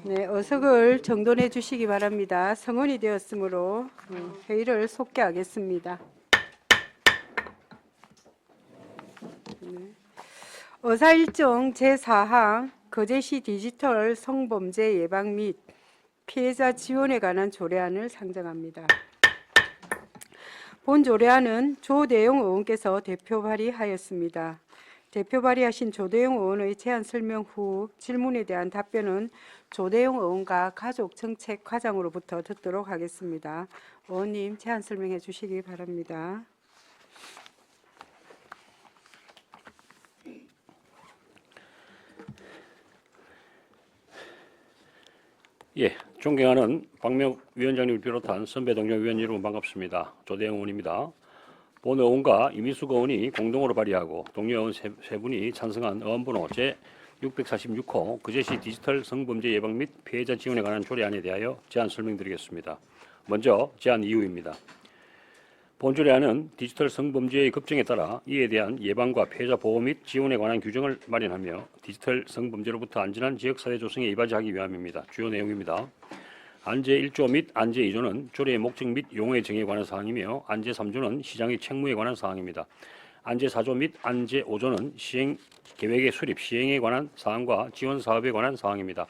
네, 어석을 정돈해 주시기 바랍니다. 성원이 되었으므로 회의를 속개하겠습니다. 네. 의사일정 제4항 거제시 디지털 성범죄 예방 및 피해자 지원에 관한 조례안을 상정합니다. 본 조례안은 조대용 의원께서 대표 발의하였습니다. 대표 발의하신 조대용 의원의 제안 설명 후 질문에 대한 답변은 조대용 의원과 가족정책과장으로부터 듣도록 하겠습니다. 의원님 제안 설명해 주시기 바랍니다. 예, 존경하는 박명 위원장님을 비롯한 선배 동료 위원 여러분 반갑습니다. 조대영 의원입니다. 본 의원과 이미숙 의원이 공동으로 발의하고 동료 의원 세 분이 찬성한 의원번호 제646호 거제시 디지털 성범죄 예방 및 피해자 지원에 관한 조례안에 대하여 제안 설명드리겠습니다. 먼저 제안 이유입니다. 본 조례안은 디지털 성범죄의 급증에 따라 이에 대한 예방과 피해자 보호 및 지원에 관한 규정을 마련하며 디지털 성범죄로부터 안전한 지역사회 조성에 이바지하기 위함입니다. 주요 내용입니다. 안제 1조 및 안제 2조는 조례의 목적 및 용어의 정의에 관한 사항이며 안제 3조는 시장의 책무에 관한 사항입니다. 안제 4조 및 안제 5조는 시행 계획의 수립, 시행에 관한 사항과 지원 사업에 관한 사항입니다.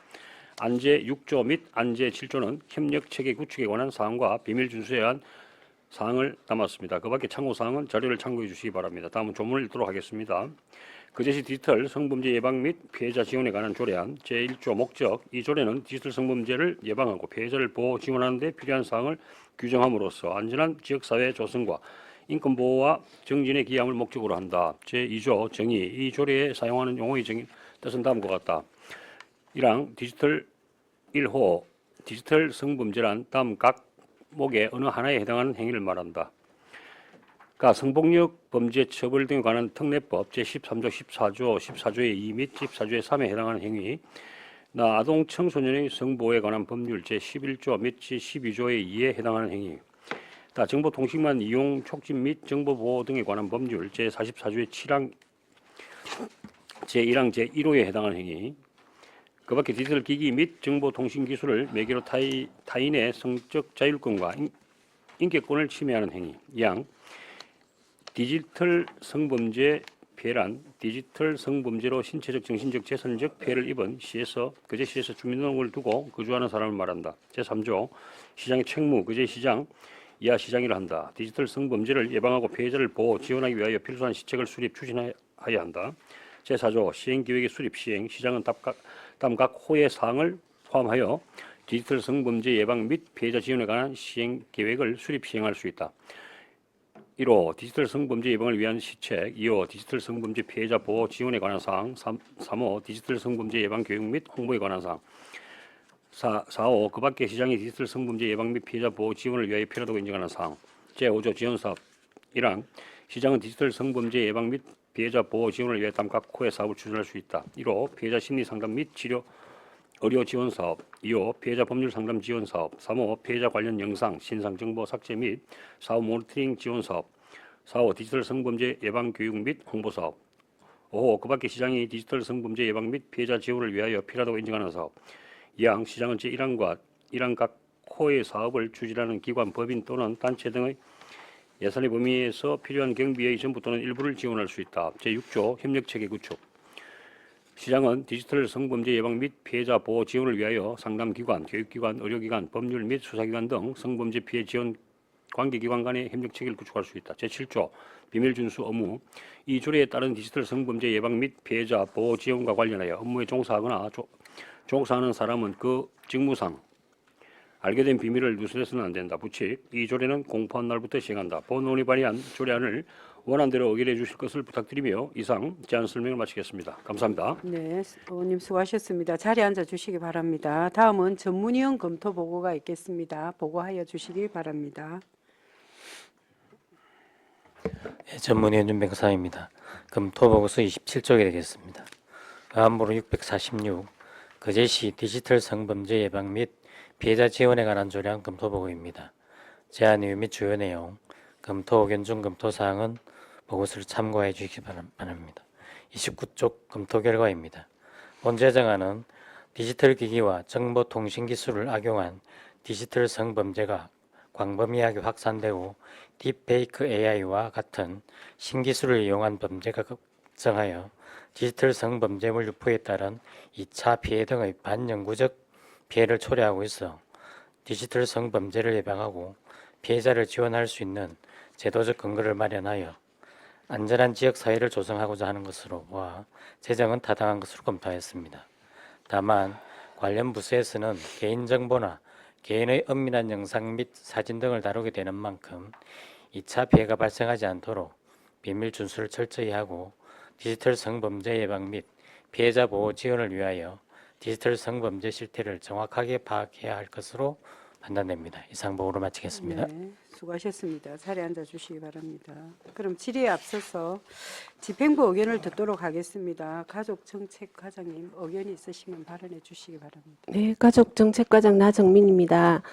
안제 6조 및 안제 7조는 협력 체계 구축에 관한 사항과 비밀 준수에 관한 사항을 담았습니다. 그 밖에 참고 사항은 자료를 참고해 주시기 바랍니다. 다음은 조문을 읽도록 하겠습니다. 거제시 디지털 성범죄 예방 및 피해자 지원에 관한 조례안 제1조 목적. 이 조례는 디지털 성범죄를 예방하고 피해자를 보호 지원하는 데 필요한 사항을 규정함으로써 안전한 지역사회 조성과 인권보호와 정진에 기여함을 목적으로 한다. 제2조 정의. 이 조례에 사용하는 용어의 뜻은 다음과 같다. 1항 디지털 1호 디지털 성범죄란 다음 각 목의 어느 하나에 해당하는 행위를 말한다. 그러니까 성폭력 범죄 처벌 등에 관한 특례법 제13조 14조 14조의 2 및 14조의 3에 해당하는 행위, 아동 청소년의 성보호에 관한 법률 제11조 및 제12조의 2에 해당하는 행위, 정보통신망 이용 촉진 및 정보보호 등에 관한 법률 제44조의 7항 제1항 제1호에 해당하는 행위, 그 밖에 디지털 기기 및 정보통신 기술을 매개로 타인의 성적 자율권과 인격권을 침해하는 행위. 2항 디지털 성범죄 피해란 디지털 성범죄로 신체적, 정신적, 재산적 피해를 입은 시에서 거제시에서 주민등록을 두고 거주하는 사람을 말한다. 제3조 시장의 책무, 거제시장 이하 시장이라 한다. 디지털 성범죄를 예방하고 피해자를 보호, 지원하기 위하여 필수한 시책을 수립, 추진하여야 한다. 제4조 시행계획의 수립, 시행, 시장은 다음 각 호의 사항을 포함하여 디지털 성범죄 예방 및 피해자 지원에 관한 시행계획을 수립, 시행할 수 있다. 1호 디지털 성범죄 예방을 위한 시책, 2호 디지털 성범죄 피해자 보호 지원에 관한 사항, 3호 디지털 성범죄 예방 교육 및 홍보에 관한 사항, 4호 그 밖의 시장의 디지털 성범죄 예방 및 피해자 보호 지원을 위하여 필요하다고 인정하는 사항. 제5조 지원사업 1항 시장은 디지털 성범죄 예방 및 피해자 보호 지원을 위해 다음 각 호의 사업을 추진할 수 있다. 1호 피해자 심리 상담 및 치료 의료 지원 사업, 2호 피해자 법률 상담 지원 사업, 3호 피해자 관련 영상, 신상 정보 삭제 및 사후 모니터링 지원 사업, 4호 디지털 성범죄 예방 교육 및 홍보 사업, 5호 그 밖의 시장이 디지털 성범죄 예방 및 피해자 지원을 위하여 필요하다고 인정하는 사업. 2항 시장은 제1항과 1항 각 호의 사업을 추진하는 기관, 법인 또는 단체 등의 예산의 범위에서 필요한 경비의 전부 또는 일부를 지원할 수 있다. 제6조 협력체계 구축. 시장은 디지털 성범죄 예방 및 피해자 보호 지원을 위하여 상담기관, 교육기관, 의료기관, 법률 및 수사기관 등 성범죄 피해 지원 관계기관 간의 협력체계를 구축할 수 있다. 제7조 비밀 준수 업무. 이 조례에 따른 디지털 성범죄 예방 및 피해자 보호 지원과 관련하여 업무에 종사하거나 종사하는 사람은 그 직무상 알게 된 비밀을 누설해서는 안 된다. 부칙. 이 조례는 공포한 날부터 시행한다. 본 의원이 발의한 조례안을 원안대로 의결해 주실 것을 부탁드리며 이상 제안 설명을 마치겠습니다. 감사합니다. 네, 의원님 수고하셨습니다. 자리에 앉아 주시기 바랍니다. 다음은 전문위원 검토 보고가 있겠습니다. 보고하여 주시기 바랍니다. 네, 전문위원 윤병상입니다. 검토보고서 27쪽에 되겠습니다. 의안부로 646 거제시 디지털 성범죄 예방 및 피해자 지원에 관한 조례안 검토보고입니다. 제안 이유 및 주요 내용, 검토 의견 중 검토 사항은 보고서를 참고해 주시기 바랍니다. 29쪽 검토 결과입니다. 본 제정안은 디지털 기기와 정보통신 기술을 악용한 디지털 성범죄가 광범위하게 확산되고 딥페이크 AI와 같은 신기술을 이용한 범죄가 급증하여 디지털 성범죄물 유포에 따른 2차 피해 등의 반영구적 피해를 초래하고 있어 디지털 성범죄를 예방하고 피해자를 지원할 수 있는 제도적 근거를 마련하여 안전한 지역 사회를 조성하고자 하는 것으로 보아 제정은 타당한 것으로 검토하였습니다. 다만 관련 부서에서는 개인정보나 개인의 은밀한 영상 및 사진 등을 다루게 되는 만큼 2차 피해가 발생하지 않도록 비밀 준수를 철저히 하고 디지털 성범죄 예방 및 피해자 보호 지원을 위하여 디지털 성범죄 실태를 정확하게 파악해야 할 것으로 판단됩니다. 이상 보고로 마치겠습니다. 네, 수고하셨습니다. 자리에 앉아 주시기 바랍니다. 그럼 질의에 앞서서 집행부 의견을 듣도록 하겠습니다. 가족정책과장님 의견이 있으시면 발언해 주시기 바랍니다. 네, 가족정책과장 나정민입니다.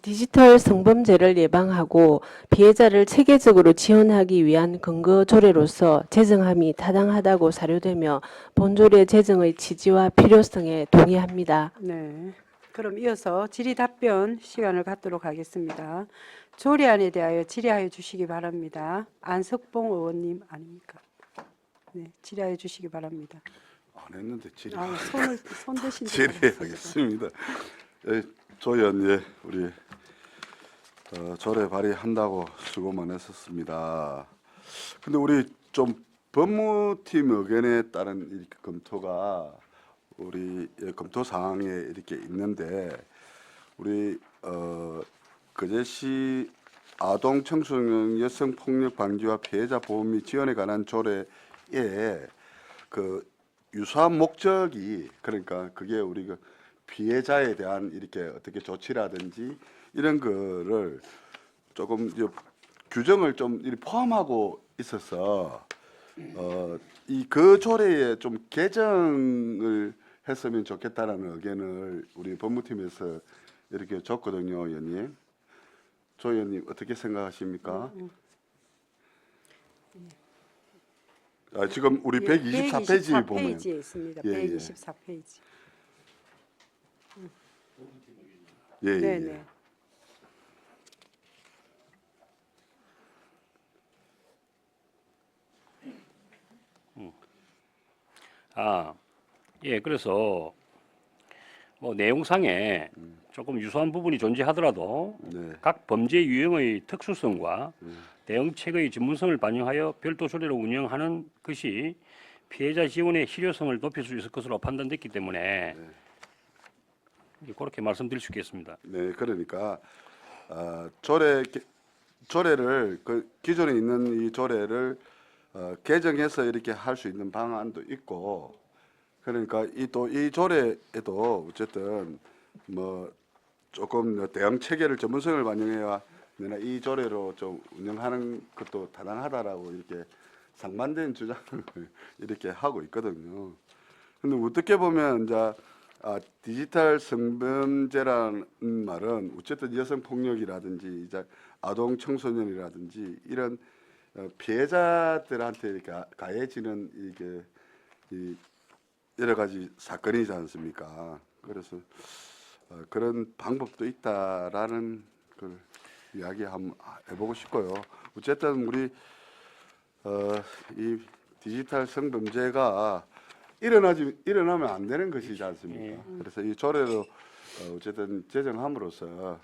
디지털 성범죄를 예방하고 피해자를 체계적으로 지원하기 위한 근거 조례로서 제정함이 타당하다고 사료되며 본조례 제정의 취지와 필요성에 동의합니다. 네. 그럼 이어서 질의 답변 시간을 갖도록 하겠습니다. 조례안에 대하여 질의하여 주시기 바랍니다. 안석봉 의원님 아닙니까? 네, 질의하여 주시기 바랍니다. 안 했는데 질의. 손 드신 질의하겠습니다. 조 의원, 예, 우리 조례 발의한다고 수고만 했었습니다. 근데 우리 좀 법무팀 의견에 따른 이 검토가 우리 검토 사항에 이렇게 있는데 우리 거제시 아동 청소년 여성 폭력 방지와 피해자 보호 및 지원에 관한 조례에 그 유사한 목적이 그러니까 그게 우리 그 피해자에 대한 이렇게 어떻게 조치라든지 이런 거를 조금 규정을 좀 이렇게 포함하고 있어서 이 그 조례에 좀 개정을 했으면 좋겠다라는 의견을 우리 법무팀에서 이렇게 줬거든요, 의원님. 조 의원님 어떻게 생각하십니까? 지금 우리 124페이지 보면 124페이지에 있습니다. 예, 예. 124페이지. 예, 예, 네, 예. 네. 예, 그래서 뭐 내용상에 조금 유사한 부분이 존재하더라도 네. 각 범죄 유형의 특수성과 대응책의 전문성을 반영하여 별도 조례로 운영하는 것이 피해자 지원의 실효성을 높일 수 있을 것으로 판단됐기 때문에 그렇게 말씀드릴 수 있겠습니다. 네, 그러니까 조례를 그 기존에 있는 이 조례를 개정해서 이렇게 할 수 있는 방안도 있고, 그러니까 이 조례에도 어쨌든 뭐 조금 대응 체계를 전문성을 반영해야 내가 이 조례로 좀 운영하는 것도 타당하다라고 이렇게 상반된 주장을 이렇게 하고 있거든요. 근데 어떻게 보면 이제 디지털 성범죄라는 말은 어쨌든 여성 폭력이라든지 이제 아동 청소년이라든지 이런 피해자들한테 이렇게 가해지는 이게 이 여러 가지 사건이지 않습니까? 그래서 그런 방법도 있다라는 걸 이야기 한번 해보고 싶고요. 어쨌든 우리 이 디지털 성범죄가 일어나면 안 되는 것이지 않습니까? 그래서 이 조례로 어쨌든 제정함으로써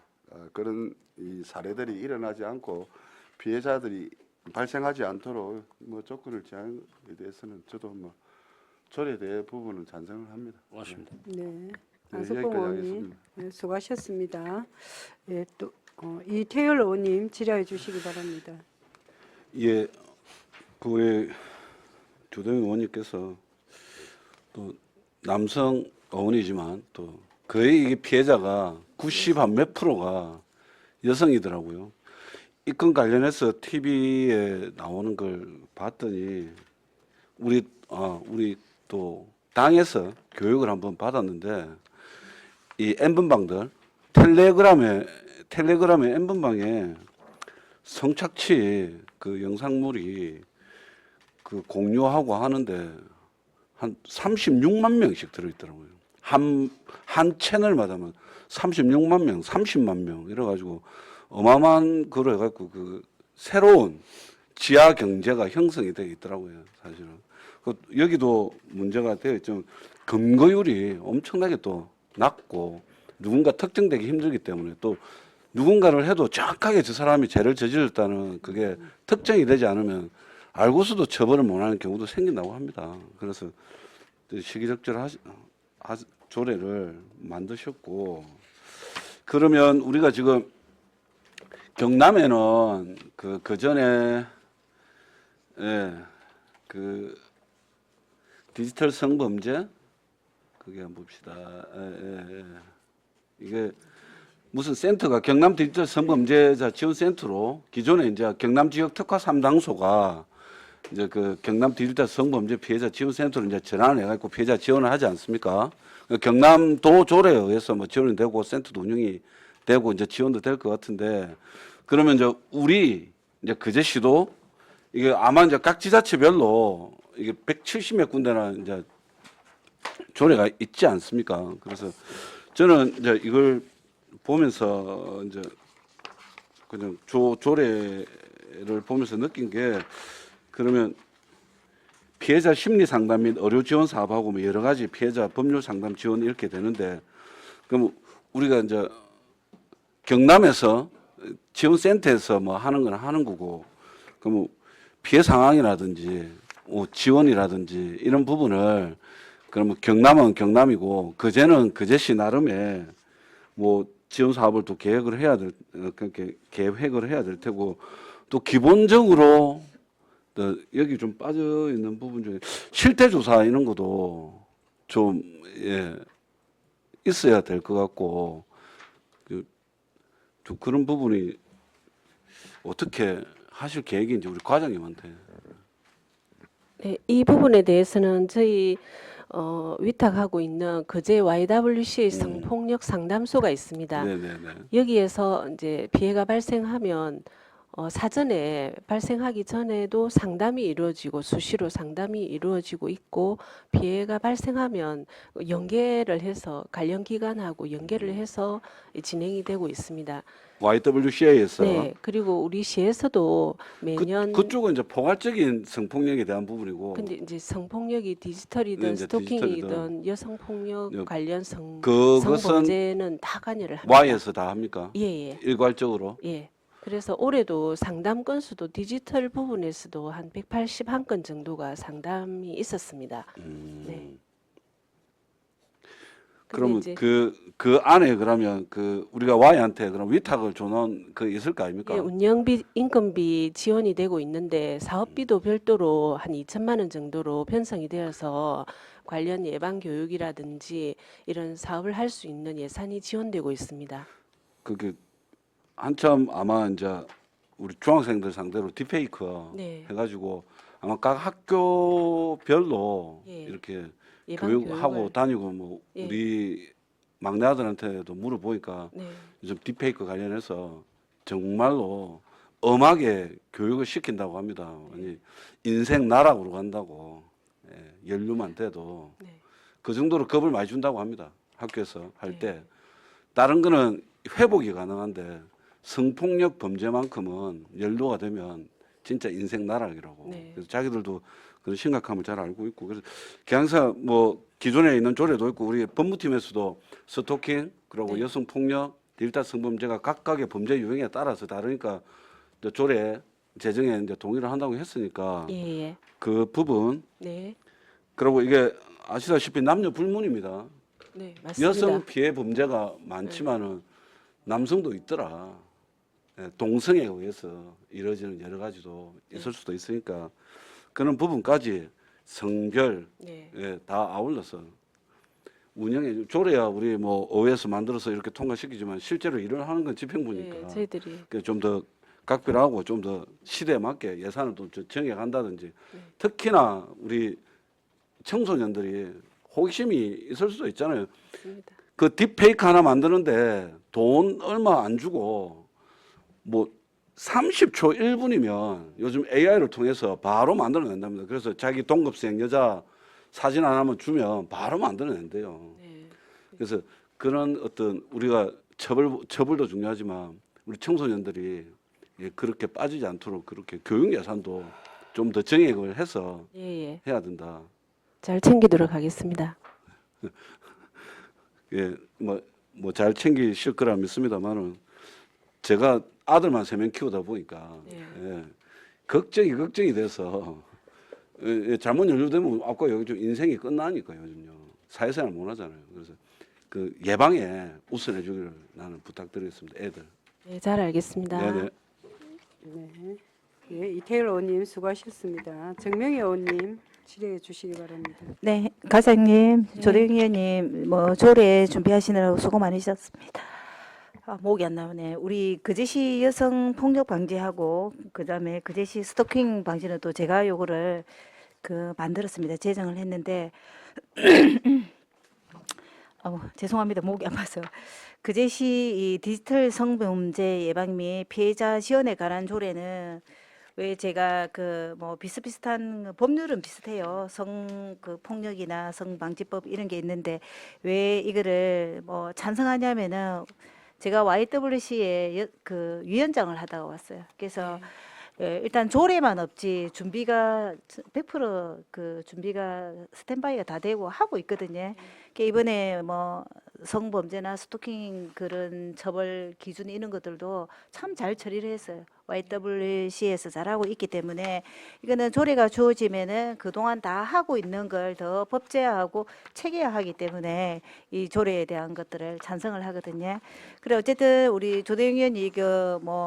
그런 이 사례들이 일어나지 않고 피해자들이 발생하지 않도록 뭐 조건을 제한에 대해서는 저도 뭐 조례에 대해 부분은 찬성을 합니다. 고맙습니다. 네. 네, 안석봉 여기까지 의원님 하겠습니다. 네, 수고하셨습니다. 예, 또 이태열 의원님 질의해 주시기 바랍니다. 예, 그 우리 조동희 의원님께서 또 남성 의원이지만 또 거의 이게 피해자가 90한 몇 프로가 여성이더라고요. 이 건 관련해서 TV에 나오는 걸 봤더니 우리 또 당에서 교육을 한번 받았는데 이 N번방들 텔레그램의 N번방에 성착취 그 영상물이 그 공유하고 하는데 한 36만 명씩 들어있더라고요. 한 채널마다만 36만 명, 30만 명 이래가지고 어마어마한 그걸 해갖고 그 새로운 지하 경제가 형성이 되어 있더라고요, 사실은. 여기도 문제가 되어 있죠. 검거율이 엄청나게 또 낮고 누군가 특정되기 힘들기 때문에 또 누군가를 해도 정확하게 저 사람이 죄를 저질렀다는 그게 특정이 되지 않으면 알고서도 처벌을 못하는 경우도 생긴다고 합니다. 그래서 시기적절 조례를 만드셨고, 그러면 우리가 지금 경남에는 그 전에 그 디지털 성범죄 그게 한번 봅시다. 이게 무슨 센터가 경남 디지털 성범죄자 지원 센터로 기존에 이제 경남 지역 특화 3당소가 이제 그 경남 디지털 성범죄 피해자 지원 센터로 이제 전환을 해갖고 피해자 지원을 하지 않습니까? 경남도 조례에 의해서 뭐 지원이 되고 센터도 운영이 되고 이제 지원도 될 것 같은데, 그러면 이제 우리 이제 그제시도 이게 아마 이제 각 지자체별로 이게 170몇 군데나 이제 조례가 있지 않습니까? 그래서 저는 이제 이걸 보면서 이제 그냥 조례를 보면서 느낀 게, 그러면 피해자 심리 상담 및 의료 지원 사업하고 뭐 여러 가지 피해자 법률 상담 지원 이렇게 되는데, 그럼 우리가 이제 경남에서 지원센터에서 뭐 하는 건 하는 거고, 그럼 피해 상황이라든지 지원이라든지 이런 부분을 그러면 경남은 경남이고 그제는 그제시 나름의 뭐 지원 사업을 또 계획을 해야 될 그렇게 계획을 해야 될 테고, 또 기본적으로 또 여기 좀 빠져 있는 부분 중에 실태 조사 이런 것도 좀 있어야 될 것 같고, 좀 그런 부분이 어떻게 하실 계획인지 우리 과장님한테. 네, 이 부분에 대해서는 저희 위탁하고 있는 거제 YWCA 성폭력 상담소가 있습니다. 네네네. 여기에서 이제 피해가 발생하면 사전에 발생하기 전에도 상담이 이루어지고 수시로 상담이 이루어지고 있고, 피해가 발생하면 연계를 해서 관련 기관하고 연계를 해서 진행이 되고 있습니다. YWCA에서 네, 그리고 우리 시에서도 매년 그쪽은 이제 포괄적인 성폭력에 대한 부분이고, 근데 이제 성폭력이 디지털이든 네, 이제 스토킹이든 여성폭력 네, 관련 그것은 성범죄는 다 관여를 합니다. Y에서 다 합니까? 예. 일괄적으로. 예. 그래서 올해도 상담 건수도 디지털 부분에서도 한 181건 정도가 상담이 있었습니다. 네. 그러면 이제 그 안에 그러면 그 우리가 Y한테 그럼 위탁을 줘놓은 그 있을 거 아닙니까? 예, 운영비, 인건비 지원이 되고 있는데 사업비도 별도로 한 2천만 원 정도로 편성이 되어서 관련 예방 교육이라든지 이런 사업을 할 수 있는 예산이 지원되고 있습니다. 그게 한참 아마 이제 우리 중학생들 상대로 딥페이크 네. 해가지고 아마 각 학교별로 예. 이렇게 예방 교육하고 교육을. 다니고 뭐 예. 우리 막내 아들한테도 물어보니까 네. 요즘 딥페이크 관련해서 정말로 엄하게 교육을 시킨다고 합니다. 아니 인생 나락으로 간다고. 연루만 돼도 네. 그 정도로 겁을 많이 준다고 합니다. 학교에서 할 네. 때. 다른 거는 회복이 가능한데 성폭력 범죄만큼은 연루가 되면 진짜 인생 나락이라고. 네. 그래서 자기들도 그런 심각함을 잘 알고 있고, 그래서 항상 뭐 기존에 있는 조례도 있고 우리 법무팀에서도 스토킹 그리고 네. 여성폭력, 디지털 성범죄가 각각의 범죄 유형에 따라서 다르니까 이제 조례 제정에 이제 동의를 한다고 했으니까 예. 그 부분. 네. 그리고 이게 아시다시피 남녀 불문입니다. 네, 맞습니다. 여성 피해 범죄가 많지만은 남성도 있더라. 동성애에 의해서 이루어지는 여러 가지도 있을 수도 있으니까 그런 부분까지 성별 네. 다 아울러서 운영해 조례야 우리 뭐 의회에서 만들어서 이렇게 통과시키지만 실제로 일을 하는 건 집행부니까 네, 저희들이 좀 더 각별하고 좀 더 시대에 맞게 예산을 또 정해 간다든지, 네. 특히나 우리 청소년들이 호기심이 있을 수도 있잖아요. 맞습니다. 그 딥페이크 하나 만드는데 돈 얼마 안 주고 뭐 30초 1분이면 요즘 AI를 통해서 바로 만들어낸답니다. 그래서 자기 동급생 여자 사진 하나만 주면 바로 만들어낸대요. 네. 그래서 그런 어떤 우리가 처벌도 중요하지만 우리 청소년들이 예, 그렇게 빠지지 않도록 그렇게 교육 예산도 좀 더 정액을 해서 예, 예. 해야 된다. 잘 챙기도록 하겠습니다. 예, 뭐 잘 챙기실 거라 믿습니다만은 제가 아들만 3명 키우다 보니까 예, 걱정이 돼서 예, 잘못 연루되면 아까 여기 좀 인생이 끝나니까 요즘요 사회생활 못 하잖아요. 그래서 그 예방에 우선해 주기를 나는 부탁드리겠습니다. 애들. 네, 잘 알겠습니다. 네네. 네. 예, 이태일 의원님 수고하셨습니다. 정명희 의원님 질의해 주시기 바랍니다. 네, 과장님, 조대웅 의원님, 뭐 조례 준비하시느라고 수고 많으셨습니다. 아, 목이 안 나오네. 우리 그제시 여성 폭력 방지하고 그다음에 그제시 스토킹 방지는 또 제가 요거를 만들었습니다. 제정을 했는데 죄송합니다. 목이 아파서. 그제시 이 디지털 성범죄 예방 및 피해자 지원에 관한 조례는 왜 제가 뭐 비슷비슷한 법률은 비슷해요. 폭력이나 성방지법 이런 게 있는데 왜 이거를 뭐 찬성하냐면은 제가 YWC에 위원장을 하다가 왔어요. 그래서 예, 일단 조례만 없지 준비가 100% 준비가 스탠바이가 다 되고 하고 있거든요. 그러니까 이번에 뭐 성범죄나 스토킹 그런 처벌 기준 이런 것들도 참 잘 처리를 했어요. YWC에서 잘하고 있기 때문에 이거는 조례가 주어지면은 그동안 다 하고 있는 걸 더 법제화하고 체계화하기 때문에 이 조례에 대한 것들을 찬성을 하거든요. 그래 어쨌든 우리 조대웅 의원이 뭐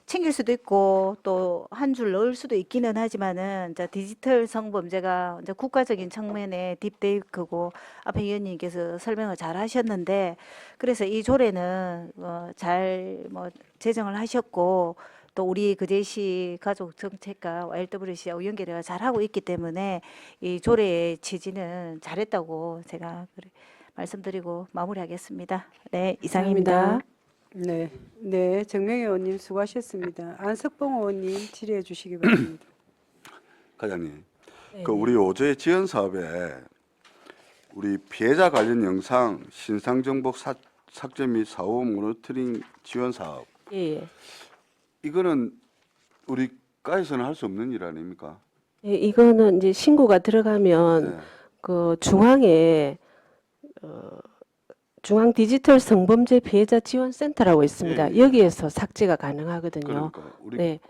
챙길 수도 있고 또 한 줄 넣을 수도 있기는 하지만은 이제 디지털 성범죄가 이제 국가적인 측면에 딥데이크고 앞에 의원님께서 설명을 잘 하셨는데 그래서 이 조례는 잘 뭐 제정을 하셨고 또 우리 그제시 가족정책과 YWC하고 연계를 잘 하고 있기 때문에 이 조례의 취지는 잘했다고 제가 말씀드리고 마무리하겠습니다. 네, 이상입니다. 감사합니다. 네, 네, 정명희 의원님 수고하셨습니다. 안석봉 의원님 질의해 주시기 바랍니다. 과장님, 네, 우리 오제 지원 사업에 우리 피해자 관련 영상 신상 정보 삭제 및 사후 모니터링 지원 사업 예, 예. 이거는 우리 과에서는 할 수 없는 일 아닙니까? 예, 이거는 이제 신고가 들어가면 네. 그 중앙에 중앙 디지털 성범죄 피해자 지원 센터라고 있습니다. 예, 예. 여기에서 삭제가 가능하거든요. 그러니까 네.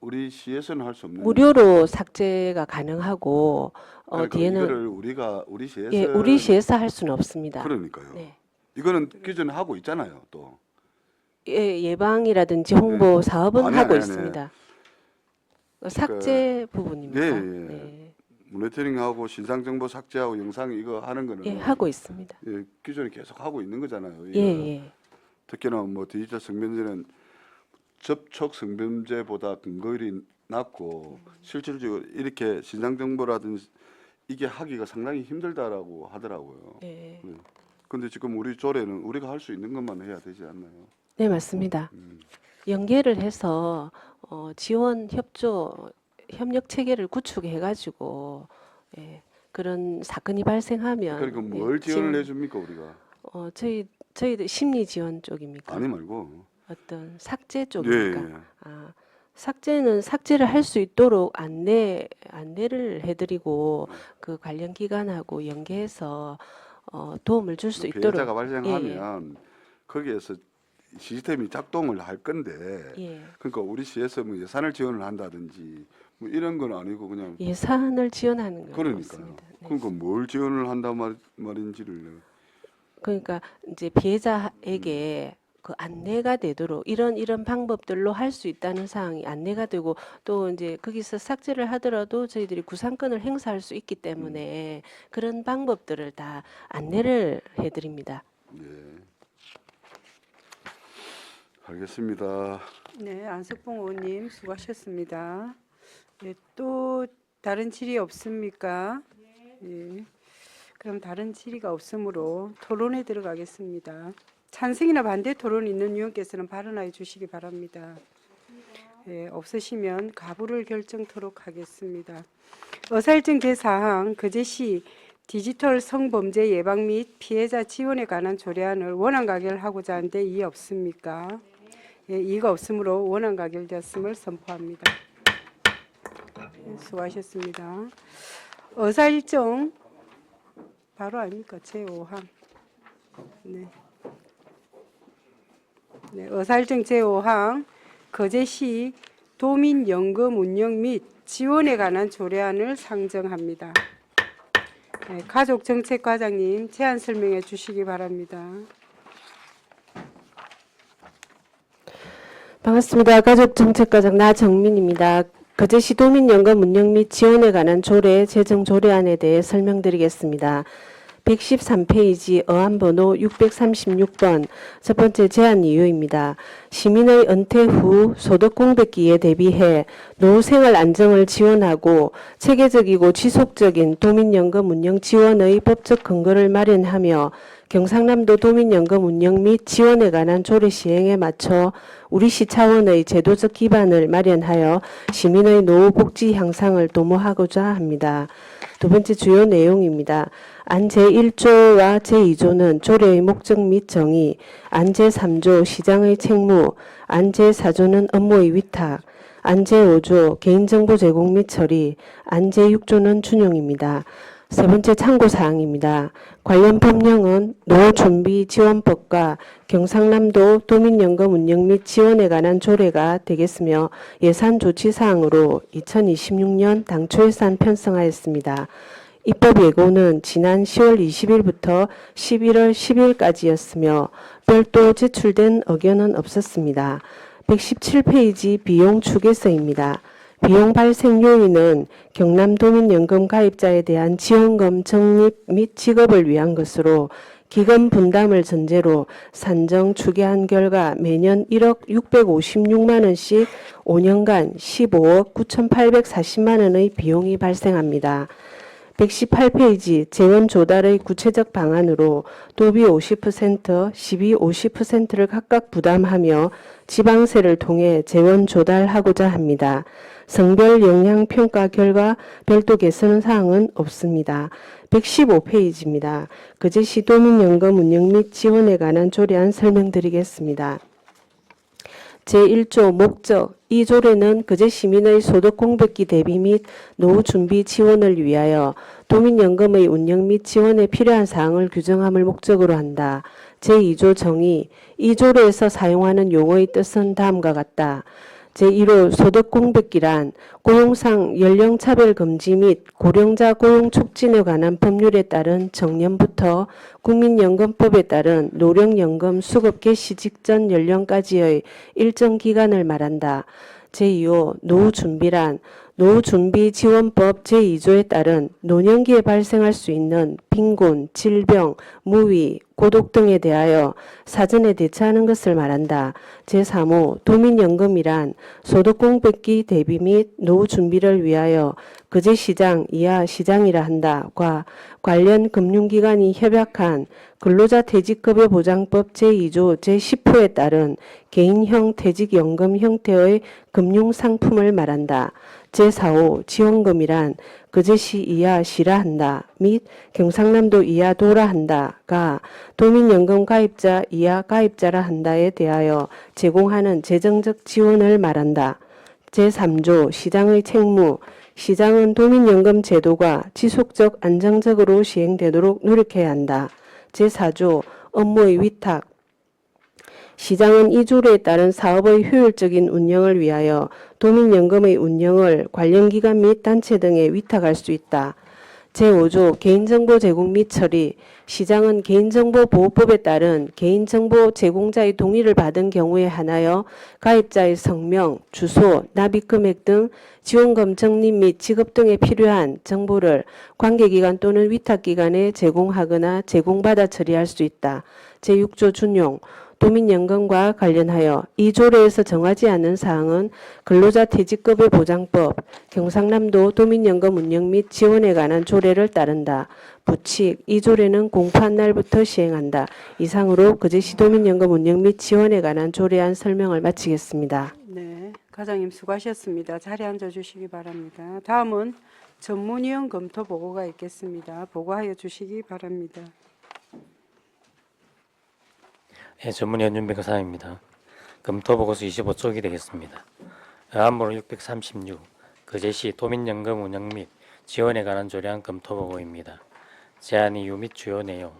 우리 시에서는 할 수 없는 무료로 삭제가 가능하고 그러니까 뒤에는 이거를 우리 시에서 예, 우리 시에서 할 수는 없습니다. 그러니까요. 네. 이거는 기존에 하고 있잖아요. 또 예, 예방이라든지 홍보 사업은 아니, 하고 아니, 아니. 있습니다. 삭제 부분입니까? 네, 예. 네. 모니터링하고 신상 정보 삭제하고 영상 이거 하는 거는 예, 하고 있습니다. 예, 기존에 계속 하고 있는 거잖아요. 예, 이거. 예. 특히나 뭐 디지털 성범죄는 접촉 성범죄보다 근거율이 낮고 실질적으로 이렇게 신상 정보라든지 이게 하기가 상당히 힘들다라고 하더라고요. 예. 근데 지금 우리 조례는 우리가 할 수 있는 것만 해야 되지 않나요? 네, 맞습니다. 연계를 해서 지원 협력 체계를 구축해 가지고 예, 그런 사건이 발생하면 그러니까 예, 뭘 지원을 지원- 해줍니까 우리가? 저희들 심리 지원 쪽입니까? 아니 말고. 어떤 삭제 예, 쪽입니까? 예. 아, 삭제는 삭제를 할 수 있도록 안내를 해드리고 그 관련 기관하고 연계해서 도움을 줄 수 있도록 피해자가 발생하면 거기에서 시스템이 작동을 할 건데 예. 그러니까 우리 시에서 뭐 예산을 지원을 한다든지 뭐 이런 건 아니고 그냥 예산을 지원하는 건 그러니까요. 없습니다. 네. 그러니까 뭘 지원을 한단 말인지를 그러니까 이제 피해자에게 그 안내가 되도록 이런 방법들로 할 수 있다는 사항이 안내가 되고 또 이제 거기서 삭제를 하더라도 저희들이 구상권을 행사할 수 있기 때문에 그런 방법들을 다 안내를 해드립니다. 예. 알겠습니다. 네, 안석봉 의원님 수고하셨습니다. 네, 또 다른 질의 없습니까? 예. 그럼 다른 질의가 없으므로 토론에 들어가겠습니다. 찬성이나 반대 토론 있는 의원께서는 발언하여 주시기 바랍니다. 예, 없으시면 가부를 결정토록 하겠습니다. 의사일정 제4항 그제시 디지털 성범죄 예방 및 피해자 지원에 관한 조례안을 원안 가결하고자 하는데 이의 없습니까? 예, 이의가 없으므로 원안 가결되었음을 선포합니다. 예, 수고하셨습니다. 의사일정 바로 아닙니까? 제5항. 네. 네, 의사일정 제5항 거제시 도민연금 운영 및 지원에 관한 조례안을 상정합니다. 네, 가족정책과장님 제안 설명해 주시기 바랍니다. 반갑습니다. 가족정책과장 나정민입니다. 거제시 도민연금 운영 및 지원에 관한 조례 제정 조례안에 대해 설명드리겠습니다. 113페이지 어안번호 636번 첫 번째 제안 이유입니다. 시민의 은퇴 후 소득 공백기에 대비해 노후 생활 안정을 지원하고 체계적이고 지속적인 도민연금 운영 지원의 법적 근거를 마련하며 경상남도 도민연금 운영 및 지원에 관한 조례 시행에 맞춰 우리시 차원의 제도적 기반을 마련하여 시민의 노후 복지 향상을 도모하고자 합니다. 두 번째 주요 내용입니다. 안 제1조와 제2조는 조례의 목적 및 정의, 안 제3조 시장의 책무, 안 제4조는 업무의 위탁, 안 제5조 개인정보 제공 및 처리, 안 제6조는 준용입니다. 세 번째 참고사항입니다. 관련 법령은 노후준비지원법과 경상남도 도민연금 운영 및 지원에 관한 조례가 되겠으며 예산조치사항으로 2026년 당초 예산 편성하였습니다. 입법 예고는 지난 10월 20일부터 11월 10일까지였으며 별도 제출된 의견은 없었습니다. 117페이지 비용 추계서입니다. 비용 발생 요인은 경남도민연금 가입자에 대한 지원금 적립 및 지급을 위한 것으로 기금 분담을 전제로 산정 추계한 결과 매년 1억 656만 원씩 5년간 15억 9,840만 원의 비용이 발생합니다. 118페이지 재원 조달의 구체적 방안으로 도비 50%, 시비 50%를 각각 부담하며 지방세를 통해 재원 조달하고자 합니다. 성별 영향 평가 결과 별도 개선 사항은 없습니다. 115페이지입니다. 거제시 도민연금 운영 및 지원에 관한 조례안 설명드리겠습니다. 제1조 목적 이 조례는 거제 시민의 소득 공백기 대비 및 노후 준비 지원을 위하여 도민연금의 운영 및 지원에 필요한 사항을 규정함을 목적으로 한다. 제2조 정의 이 조례에서 사용하는 용어의 뜻은 다음과 같다. 제1호 소득 공백기란 고용상 연령차별 금지 및 고령자 고용 촉진에 관한 법률에 따른 정년부터 국민연금법에 따른 노령연금 수급 개시 직전 연령까지의 일정 기간을 말한다. 제2호 노후준비란 노후준비지원법 제2조에 따른 노년기에 발생할 수 있는 빈곤, 질병, 무위, 고독 등에 대하여 사전에 대처하는 것을 말한다. 제3호 도민연금이란 소득공백기 대비 및 노후준비를 위하여 거제시장 이하 시장이라 한다과 관련 금융기관이 협약한 근로자 퇴직급여 보장법 제2조 제10호에 따른 개인형 퇴직연금 형태의 금융상품을 말한다. 제4호 지원금이란 거제시 이하 시라 한다 및 경상남도 이하 도라 한다가 도민연금 가입자 이하 가입자라 한다에 대하여 제공하는 재정적 지원을 말한다. 제3조 시장의 책무 시장은 도민연금 제도가 지속적 안정적으로 시행되도록 노력해야 한다. 제4조 업무의 위탁 시장은 이 조례에 따른 사업의 효율적인 운영을 위하여 도민연금의 운영을 관련 기관 및 단체 등에 위탁할 수 있다. 제5조 개인정보 제공 및 처리 시장은 개인정보보호법에 따른 개인정보 제공자의 동의를 받은 경우에 한하여 가입자의 성명, 주소, 납입금액 등 지원금 적립 및 지급 등에 필요한 정보를 관계기관 또는 위탁기관에 제공하거나 제공받아 처리할 수 있다. 제6조 준용 도민연금과 관련하여 이 조례에서 정하지 않은 사항은 근로자 퇴직급여 보장법, 경상남도 도민연금 운영 및 지원에 관한 조례를 따른다. 부칙, 이 조례는 공포한 날부터 시행한다. 이상으로 거제시 도민연금 운영 및 지원에 관한 조례안 설명을 마치겠습니다. 네, 과장님 수고하셨습니다. 자리에 앉아주시기 바랍니다. 다음은 전문위원 검토 보고가 있겠습니다. 보고하여 주시기 바랍니다. 예, 전문위원 윤병사입니다. 검토 보고서 25쪽이 되겠습니다. 의안번호 636 거제시 도민연금 운영 및 지원에 관한 조례안 검토 보고입니다. 제안 이유 및 주요 내용,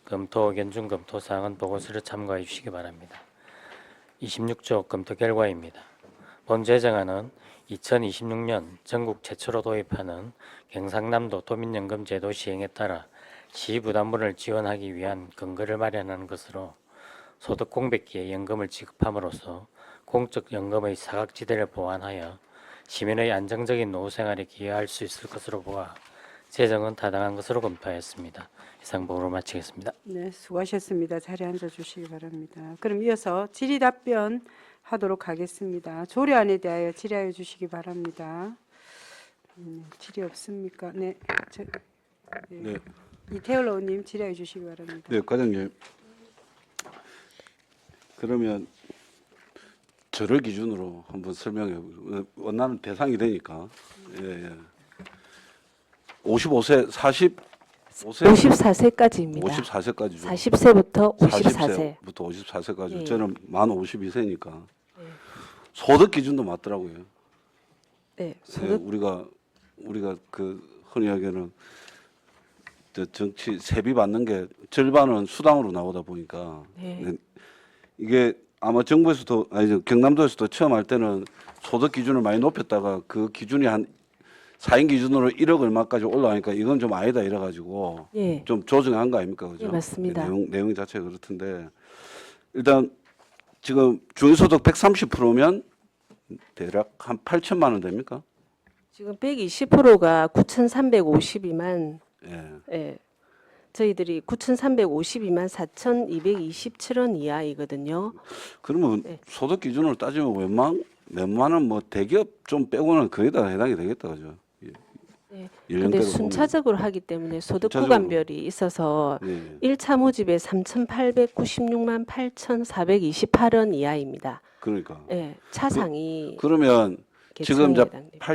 검토 의견 중 검토 사항은 보고서를 참고해 주시기 바랍니다. 26쪽 검토 결과입니다. 본 제정안은 2026년 전국 최초로 도입하는 경상남도 도민연금 제도 시행에 따라 시부담분을 지원하기 위한 근거를 마련하는 것으로 소득 공백기에 연금을 지급함으로써 공적 연금의 사각지대를 보완하여 시민의 안정적인 노후 생활에 기여할 수 있을 것으로 보아 제정은 타당한 것으로 검토하였습니다. 이상 보고를 마치겠습니다. 네, 수고하셨습니다. 자리에 앉아 주시기 바랍니다. 그럼 이어서 질의 답변 하도록 하겠습니다. 조례안에 대하여 질의하여 주시기 바랍니다. 질의 없습니까? 네, 네, 이태월 의원님 질의하여 주시기 바랍니다. 네, 과장님. 그러면 저를 기준으로 한번 설명해. 원하는 대상이 되니까. 예, 예. 55세, 45세, 54세까지입니다. 54세까지죠. 40세부터 54세. 40세부터 54세까지. 예. 저는 만 52세니까. 예. 소득 기준도 맞더라고요. 네, 예, 소득 우리가 그 흔히 하기에는 저 정치 세비 받는 게 절반은 수당으로 나오다 보니까 네. 네, 이게 아마 정부에서도 아니 경남도에서도 처음 할 때는 소득 기준을 많이 높였다가 그 기준이 한 4인 기준으로 1억 얼마까지 올라가니까 이건 좀 아니다 이래 가지고 예. 좀 조정한 거 아닙니까? 그죠? 예, 맞습니다. 내용 자체가 그렇던데 일단 지금 중위소득 130%면 대략 한 8천만 원 됩니까? 지금 120%가 9,352만 예. 예. 저희들이 9,352만 4,227원 이하이거든요. 그러면 네. 소득 기준으로 따지면 웬만한 뭐 대기업 좀 빼고는 거의 다 해당이 되겠다 그죠? 예. 네. 연령대로 근데 순차적으로 하기 때문에 소득 순차적으로. 구간별이 있어서 보면. 예. 1차 모집에 3,896만 8,428원 이하입니다. 그러니까 예. 차상위 그러면 지금 이제 계층에 해당됩니다.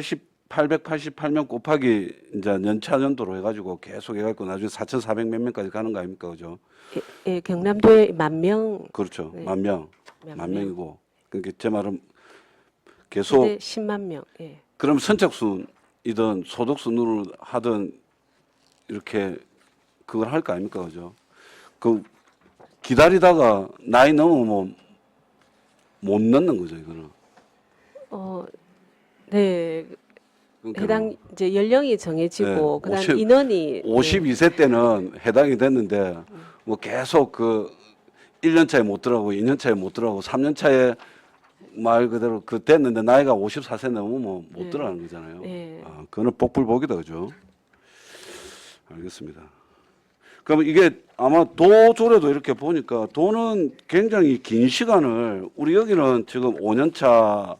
888명 곱하기 이제 연차연도로 해가지고 계속 해갖고 나중에 4,400 몇 명까지 가는 거 아닙니까 그죠? 예, 경남도에 10,000명 그렇죠. 네. 만 명, 만 만 명. 명이고 그러니까 제 말은 계속 최대 10만 명. 예. 그럼 선착순이든 소득순으로 하든 이렇게 그걸 할 거 아닙니까 그죠? 그 기다리다가 나이 넘으면 못 넣는 거죠 이거는. 네. 그러니까 해당 이제 연령이 정해지고 네, 그다음 50 인원이 52세 때는 해당이 됐는데 뭐 계속 그 1년 차에 못 들어가고 2년 차에 못 들어가고 3년 차에 말 그대로 그 됐는데 나이가 54세 넘으면 못 네. 들어가는 거잖아요. 네. 아, 그거는 복불복이다 그죠? 알겠습니다. 그러면 이게 아마 도 조례도 이렇게 보니까 도는 굉장히 긴 시간을 우리 여기는 지금 5년 차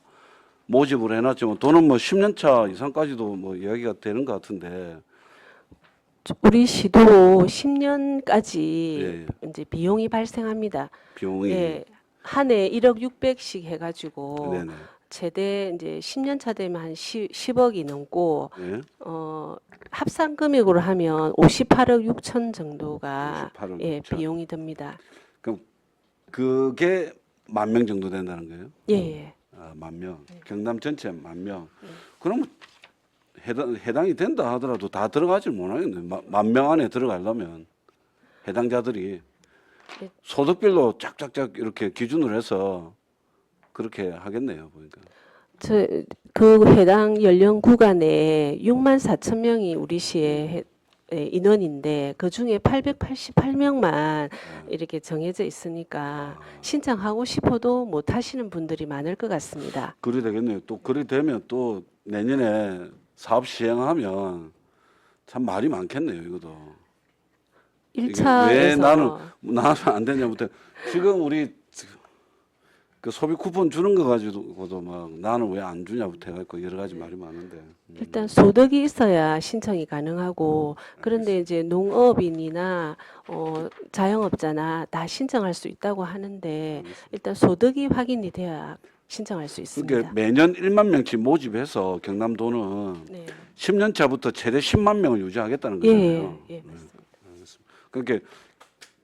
모집을 해놨지만 도는 뭐 10년 차 이상까지도 뭐 이야기가 되는 것 같은데 우리 시도 10년까지 예. 이제 비용이 발생합니다. 비용이 예. 한 해 1억 600씩 해가지고 네네. 최대 이제 10년 차 되면 한 10억이 넘고 예. 합산 금액으로 하면 58억 6천 정도가 58억 예, 6천. 비용이 듭니다. 그럼 그게 10,000명 정도 된다는 거예요? 예, 예. 아, 10,000명. 경남 전체 10,000명. 그러면 해당이 된다 하더라도 다 들어가질 못하겠네. 10,000명 안에 들어가려면 해당자들이 네. 소득별로 쫙쫙쫙 이렇게 기준으로 해서 그렇게 하겠네요. 보니까. 그 해당 연령 구간에 6만 4천 명이 우리 시의 인원인데 그 중에 888명만 이렇게 정해져 있으니까 신청하고 싶어도 못 하시는 분들이 많을 것 같습니다. 그리 되겠네요. 또 그리 되면 또 내년에 사업 시행하면 참 말이 많겠네요. 이것도. 이게 1차에서 왜 나는 안 되냐부터 지금 우리 그 소비 쿠폰 주는 거 가지고도 막 나는 왜 안 주냐부터 해갖고 여러 가지 말이 많은데. 일단 소득이 있어야 신청이 가능하고 그런데 이제 농업인이나 자영업자나 다 신청할 수 있다고 하는데 일단 소득이 확인이 돼야 신청할 수 그게 있습니다. 매년 1만 명씩 모집해서 경남도는 네. 10년 차부터 최대 10만 명을 유지하겠다는 예, 거잖아요. 예, 맞습니다. 그러니까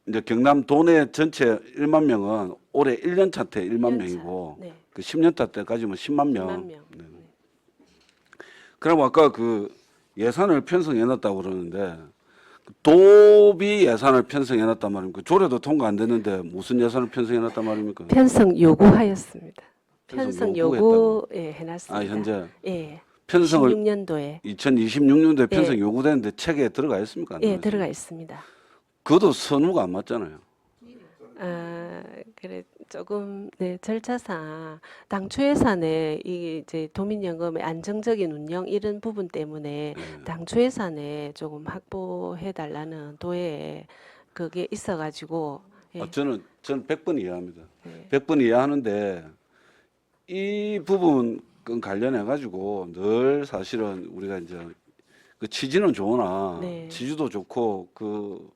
이제 경남도 내 전체 1만 명은 올해 1년 차 때 1만 1년 차. 명이고 네. 그 10년 차 때까지면 10만 명. 10만 명. 네. 그럼 아까 그 예산을 편성해 놨다고 그러는데 도비 예산을 편성해 놨단 말입니까? 조례도 통과 안 됐는데 무슨 예산을 편성해 놨단 말입니까? 편성 요구하였습니다. 편성 편성 요구 예, 해놨습니다. 아, 현재 예. 편성을 16년도에 2026년도에 편성 예. 요구되는데 책에 들어가 있습니까? 안 예, 들어가 들어가 있습니까? 있습니다. 그것도 선우가 안 맞잖아요. 아, 그래 조금 네, 절차상 당초 예산에 이 이제 도민연금의 안정적인 운영 이런 부분 때문에 네. 당초 예산에 조금 확보해 달라는 도에 그게 있어가지고 예. 저는 100번 이해합니다. 네. 100번 이해하는데 이 부분 관련해 가지고 늘 사실은 우리가 이제 그 취지는 좋으나 네. 취지도 좋고 그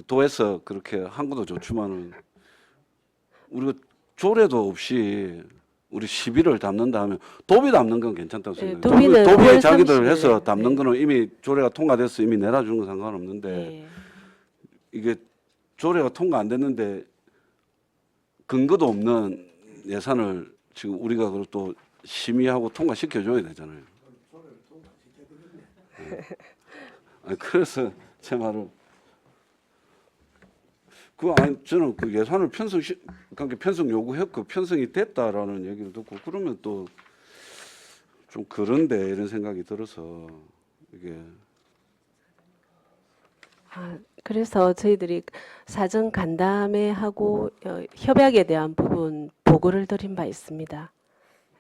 도에서 그렇게 한 것도 좋지만은 우리가 조례도 없이 우리 시비를 담는다 하면 도비 담는 건 괜찮다고 네, 생각해요. 도비는 도비에 9월 자기들 30일. 해서 담는 네. 거는 이미 조례가 통과돼서 이미 내놔주는 건 상관없는데 예. 이게 조례가 통과 안 됐는데 근거도 없는 예산을 지금 우리가 그걸 또 심의하고 통과시켜줘야 되잖아요. 네. 아니, 그래서 제 말은 저는 그 예산을 그러니까 편성 요구했고 편성이 됐다라는 얘기를 듣고 그러면 또 좀 그런데 이런 생각이 들어서 이게 아, 그래서 저희들이 사전 간담회 하고 협약에 대한 부분 보고를 드린 바 있습니다.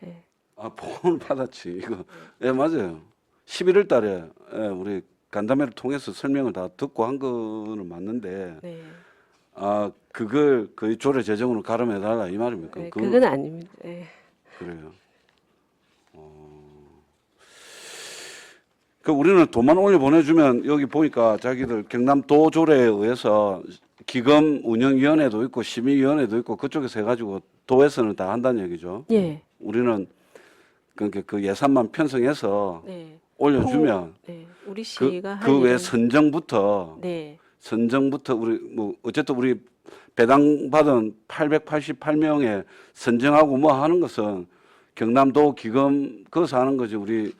예. 보고는 받았지 이거 예 맞아요 11월 달에 예, 우리 간담회를 통해서 설명을 다 듣고 한 거는 맞는데 네. 그걸 그 조례 제정으로 가름해 달라 이 말입니까? 네, 그건 아닙니다. 예. 그래요. 그 우리는 돈만 올려 보내주면 여기 보니까 자기들 경남도 조례에 의해서 기금 운영위원회도 있고 심의위원회도 있고 그쪽에서 해가지고 도에서는 다 한다는 얘기죠. 예. 우리는 그러니까 그 예산만 편성해서 네. 올려주면 네. 우리 그 시가 할 그 외 일은 선정부터 네. 우리 뭐 어쨌든 우리 배당받은 888명에 선정하고 뭐 하는 것은 경남도 기금 거기서 하는 거지 우리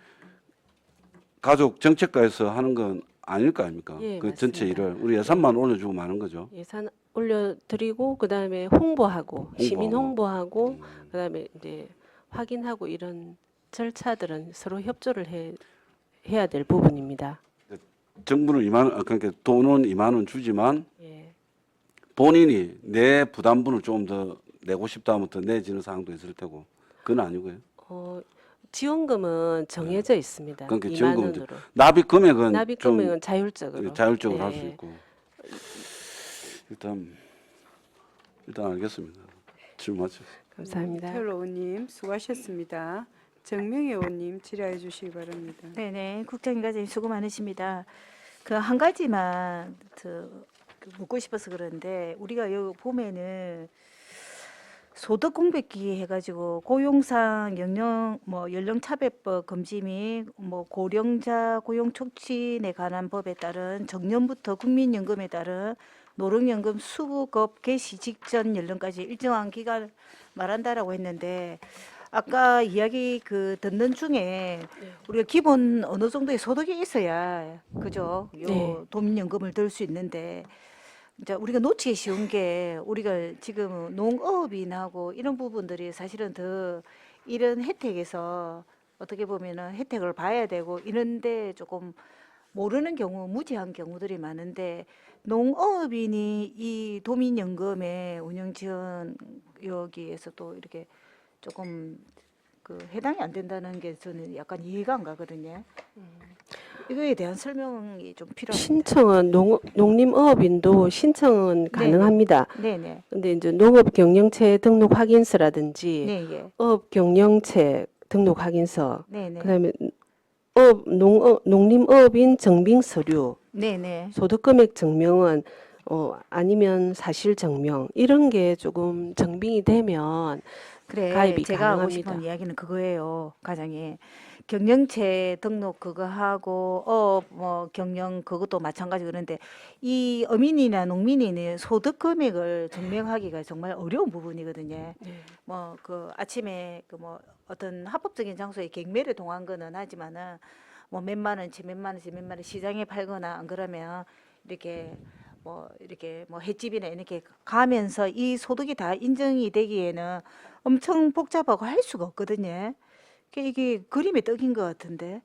가족 정책과에서 하는 건 아닐 거 아닙니까? 예, 그 전체 맞습니다. 일을 우리 예산만 올려주고 마는 거죠. 예산 올려드리고 그다음에 홍보하고 시민 홍보하고 음. 그다음에 이제 확인하고 이런 절차들은 서로 협조를 해야 될 부분입니다. 정부는 2만 원, 그러니까 돈은 2만 원 주지만 예. 본인이 내 부담분을 좀 더 내고 싶다 하면 더 내지는 사항도 있을 테고 그건 아니고요. 지원금은 정해져 있습니다. 그러니까 2만 지원금은 원으로. 납입 금액은 납입 좀 금액은 자율적으로. 자율적으로 할 수 예. 있고 일단 알겠습니다. 질문하죠. 감사합니다. 태울 의원님 수고하셨습니다. 정명희 의원님 질의해 주시기 바랍니다. 네네, 국장님 과장님 수고 많으십니다. 그 한 가지만 묻고 싶어서 그런데 우리가 여기 보면은 소득 공백기 해가지고 고용상 연령차별법 금지 및 고령자 고용 촉진에 관한 법에 따른 정년부터 국민연금에 따른 노령연금 수급 개시 직전 연령까지 일정한 기간 말한다라고 했는데 아까 이야기 듣는 중에 우리가 기본 어느 정도의 소득이 있어야 그죠? 요 네. 도민연금을 들 수 있는데 이제 우리가 놓치기 쉬운 게 우리가 지금 농업인하고 이런 부분들이 사실은 더 이런 혜택에서 어떻게 보면은 혜택을 봐야 되고 이런데 조금 모르는 경우 무지한 경우들이 많은데 농업인이 이 도민연금의 운영 지원 여기에서 또 이렇게 조금 해당이 안 된다는 게 저는 약간 이해가 안 가거든요. 이거에 대한 설명이 좀 필요합니다. 신청은 농림어업인도 신청은 가능합니다. 네네. 근데 이제 농업 경영체 등록 확인서라든지 네, 예. 어업 경영체 등록 확인서, 네네. 그다음에 농림어업인 증빙 서류, 네네. 소득 금액 증명은 아니면 사실 증명 이런 게 조금 정빙이 되면 그래, 가입이 제가 하고 가능합니다. 싶은 이야기는 그거예요. 가장이 경영체 등록 그거 하고 뭐 경영 그것도 마찬가지. 그런데 이 어민이나 농민이 소득 금액을 증명하기가 정말 어려운 부분이거든요. 네. 뭐 그 아침에 그 뭐 어떤 합법적인 장소에 경매를 동한 거는 하지만은 뭐 몇만 원치 몇만 원치 몇만 원 시장에 팔거나 안 그러면 이렇게 뭐 횟집이나 이렇게 가면서 이 소득이 다 인정이 되기에는 엄청 복잡하고 할 수가 없거든요. 이게 그림의 떡인 것 같은데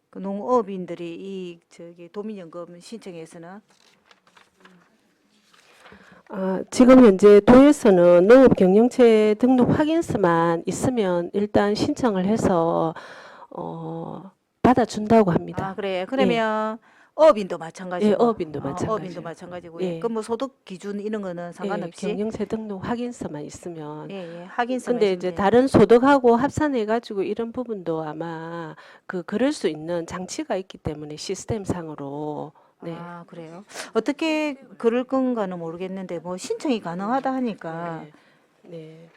그 농업인들이 이 저기 도민연금 신청해서는 지금 현재 도에서는 농업 경영체 등록 확인서만 있으면 일단 신청을 해서 받아준다고 합니다. 그래. 그러면 어업인도 마찬가지고. 예, 어업인도 마찬가지예요. 어업인도 마찬가지고. 예. 그 뭐 소득 기준 이런 거는 상관없이. 경영체 등록 확인서만 있으면. 예, 확인서만 근데 있으면 이제 돼요. 다른 소득하고 합산해 가지고 이런 부분도 아마 그럴 수 있는 장치가 있기 때문에 시스템상으로. 네. 그래요. 어떻게 그럴 건가는 모르겠는데 뭐 신청이 가능하다 하니까 네.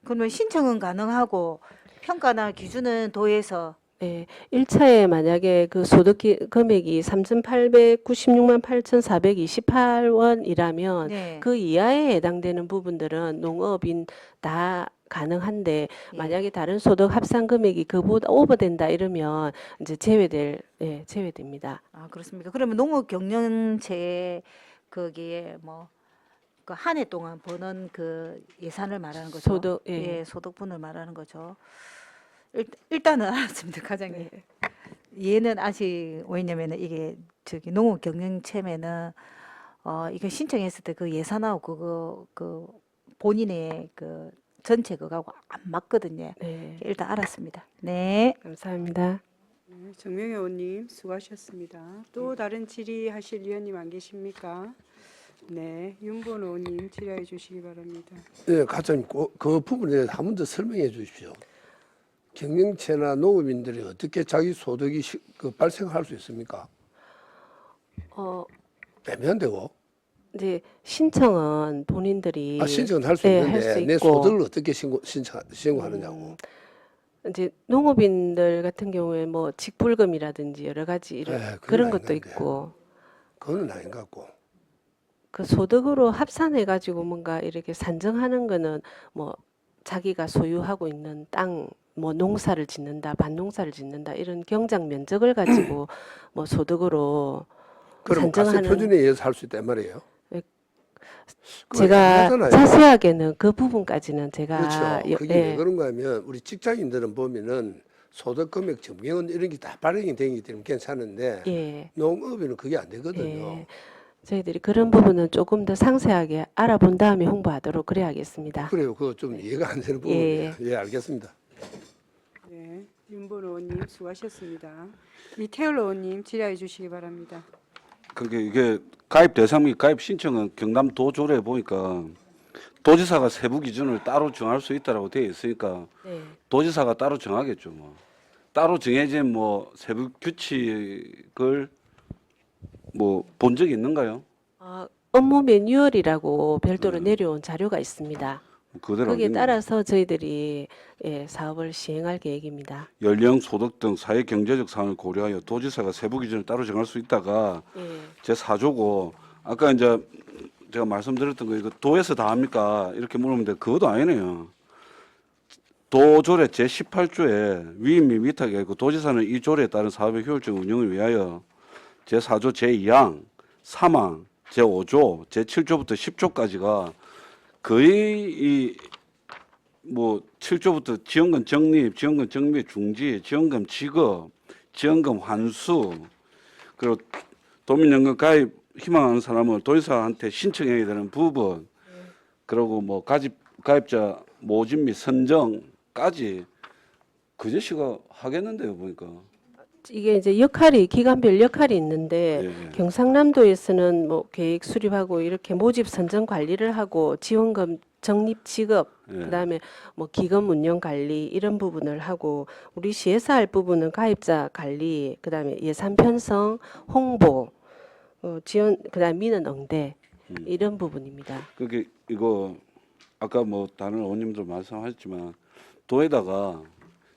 그러면 그러면 신청은 가능하고 평가나 기준은 도에서 네, 1차에 만약에 그 소득 금액이 3,896만 8,428원이라면 네. 그 이하에 해당되는 부분들은 농업인 다 가능한데 예. 만약에 다른 소득 합산 금액이 그보다 오버된다 이러면 이제 제외됩니다. 그렇습니까? 그러면 농업 경영체에 거기에 뭐 그 한 해 동안 버는 그 예산을 말하는 거죠. 소득, 예. 소득분을 말하는 거죠. 일단은 알았습니다, 과장님. 얘는 아직 왜냐면은 이게 저기 농업 경영체면은 이거 신청했을 때 그 예산하고 그거 그 본인의 그 전체 그거하고 안 맞거든요. 네, 일단 알았습니다. 네. 감사합니다. 네, 정명희 의원님 수고하셨습니다. 또 다른 질의하실 위원님 안 계십니까? 네, 윤본 의원님 질의해 주시기 바랍니다. 네, 과장님, 그 부분에 대해서 한 번 더 설명해 주십시오. 경영체나 농업인들이 어떻게 자기 소득이 발생할 수 있습니까? 빼면 되고. 이제 신청은 본인들이 신청은 할 수 네, 있는데 할수 내 있고. 소득을 어떻게 신고하느냐고. 이제 농업인들 같은 경우에 뭐 직불금이라든지 여러 가지 네, 그건 그런 아닌 것도 건데. 있고 그거는 아닌 것 같고. 그 소득으로 합산해 가지고 뭔가 이렇게 산정하는 거는 뭐 자기가 소유하고 있는 땅 뭐 농사를 짓는다, 반농사를 짓는다 이런 경작 면적을 가지고 뭐 소득으로 그럼 가세 산정하는 표준에 의해서 할 수 있단 말이에요. 네. 그거 제가 애매하잖아요. 자세하게는 그 부분까지는 제가 그렇죠. 그게 왜 예, 그런가 하면 우리 직장인들은 보면은 소득 금액 증명은 이런 게 다 발행이 되기 때문에 괜찮은데 예. 농업인은 그게 안 되거든요. 예, 저희들이 그런 부분은 조금 더 상세하게 알아본 다음에 홍보하도록 그래야겠습니다. 그래요. 그거 좀 이해가 안 되는 부분이에요. 예, 알겠습니다. 네, 윤본 의원님 수고하셨습니다. 이태열 의원님 질의해 주시기 바랍니다. 그게 이게 가입 대상 및 가입 신청은 경남도 조례에 보니까 도지사가 세부 기준을 따로 정할 수 있다라고 되어 있으니까 네. 도지사가 따로 정하겠죠. 뭐 따로 정해진 뭐 세부 규칙을 뭐 본 적이 있는가요? 업무 매뉴얼이라고 별도로 내려온 자료가 있습니다. 그대로 거기에 알겠네요. 따라서 저희들이 사업을 시행할 계획입니다. 연령, 소득 등 사회 경제적 사안을 고려하여 도지사가 세부 기준을 따로 정할 수 있다가 예, 제 4조고 아까 이제 제가 말씀드렸던 거 이거 도에서 다 합니까? 이렇게 물으면 그것도 아니네요. 도조례 제 18조에 위임 및 위탁이 있고 도지사는 이 조례에 따른 사업의 효율적 운영을 위하여 제 4조 제 2항, 3항, 제 5조, 제 7조부터 10조까지가 거의 이 뭐 7조부터 지원금 적립, 지원금 적립 중지, 지원금 지급, 지원금 환수, 그리고 도민연금 가입 희망하는 사람은 도지사한테 신청해야 되는 부분, 그리고 뭐 가입자 모집 및 선정까지 그제씨가 하겠는데요 보니까. 이게 이제 기관별 역할이 있는데 예. 경상남도에서는 뭐 계획 수립하고 이렇게 모집 선정 관리를 하고 지원금 적립 지급 예. 그다음에 뭐 기금 운영 관리 이런 부분을 하고 우리 시에서 할 부분은 가입자 관리 그다음에 예산 편성 홍보 지원 그다음 미는 응대 이런 부분입니다. 그게 이거 아까 뭐 다른 의원님들 말씀하셨지만 도에다가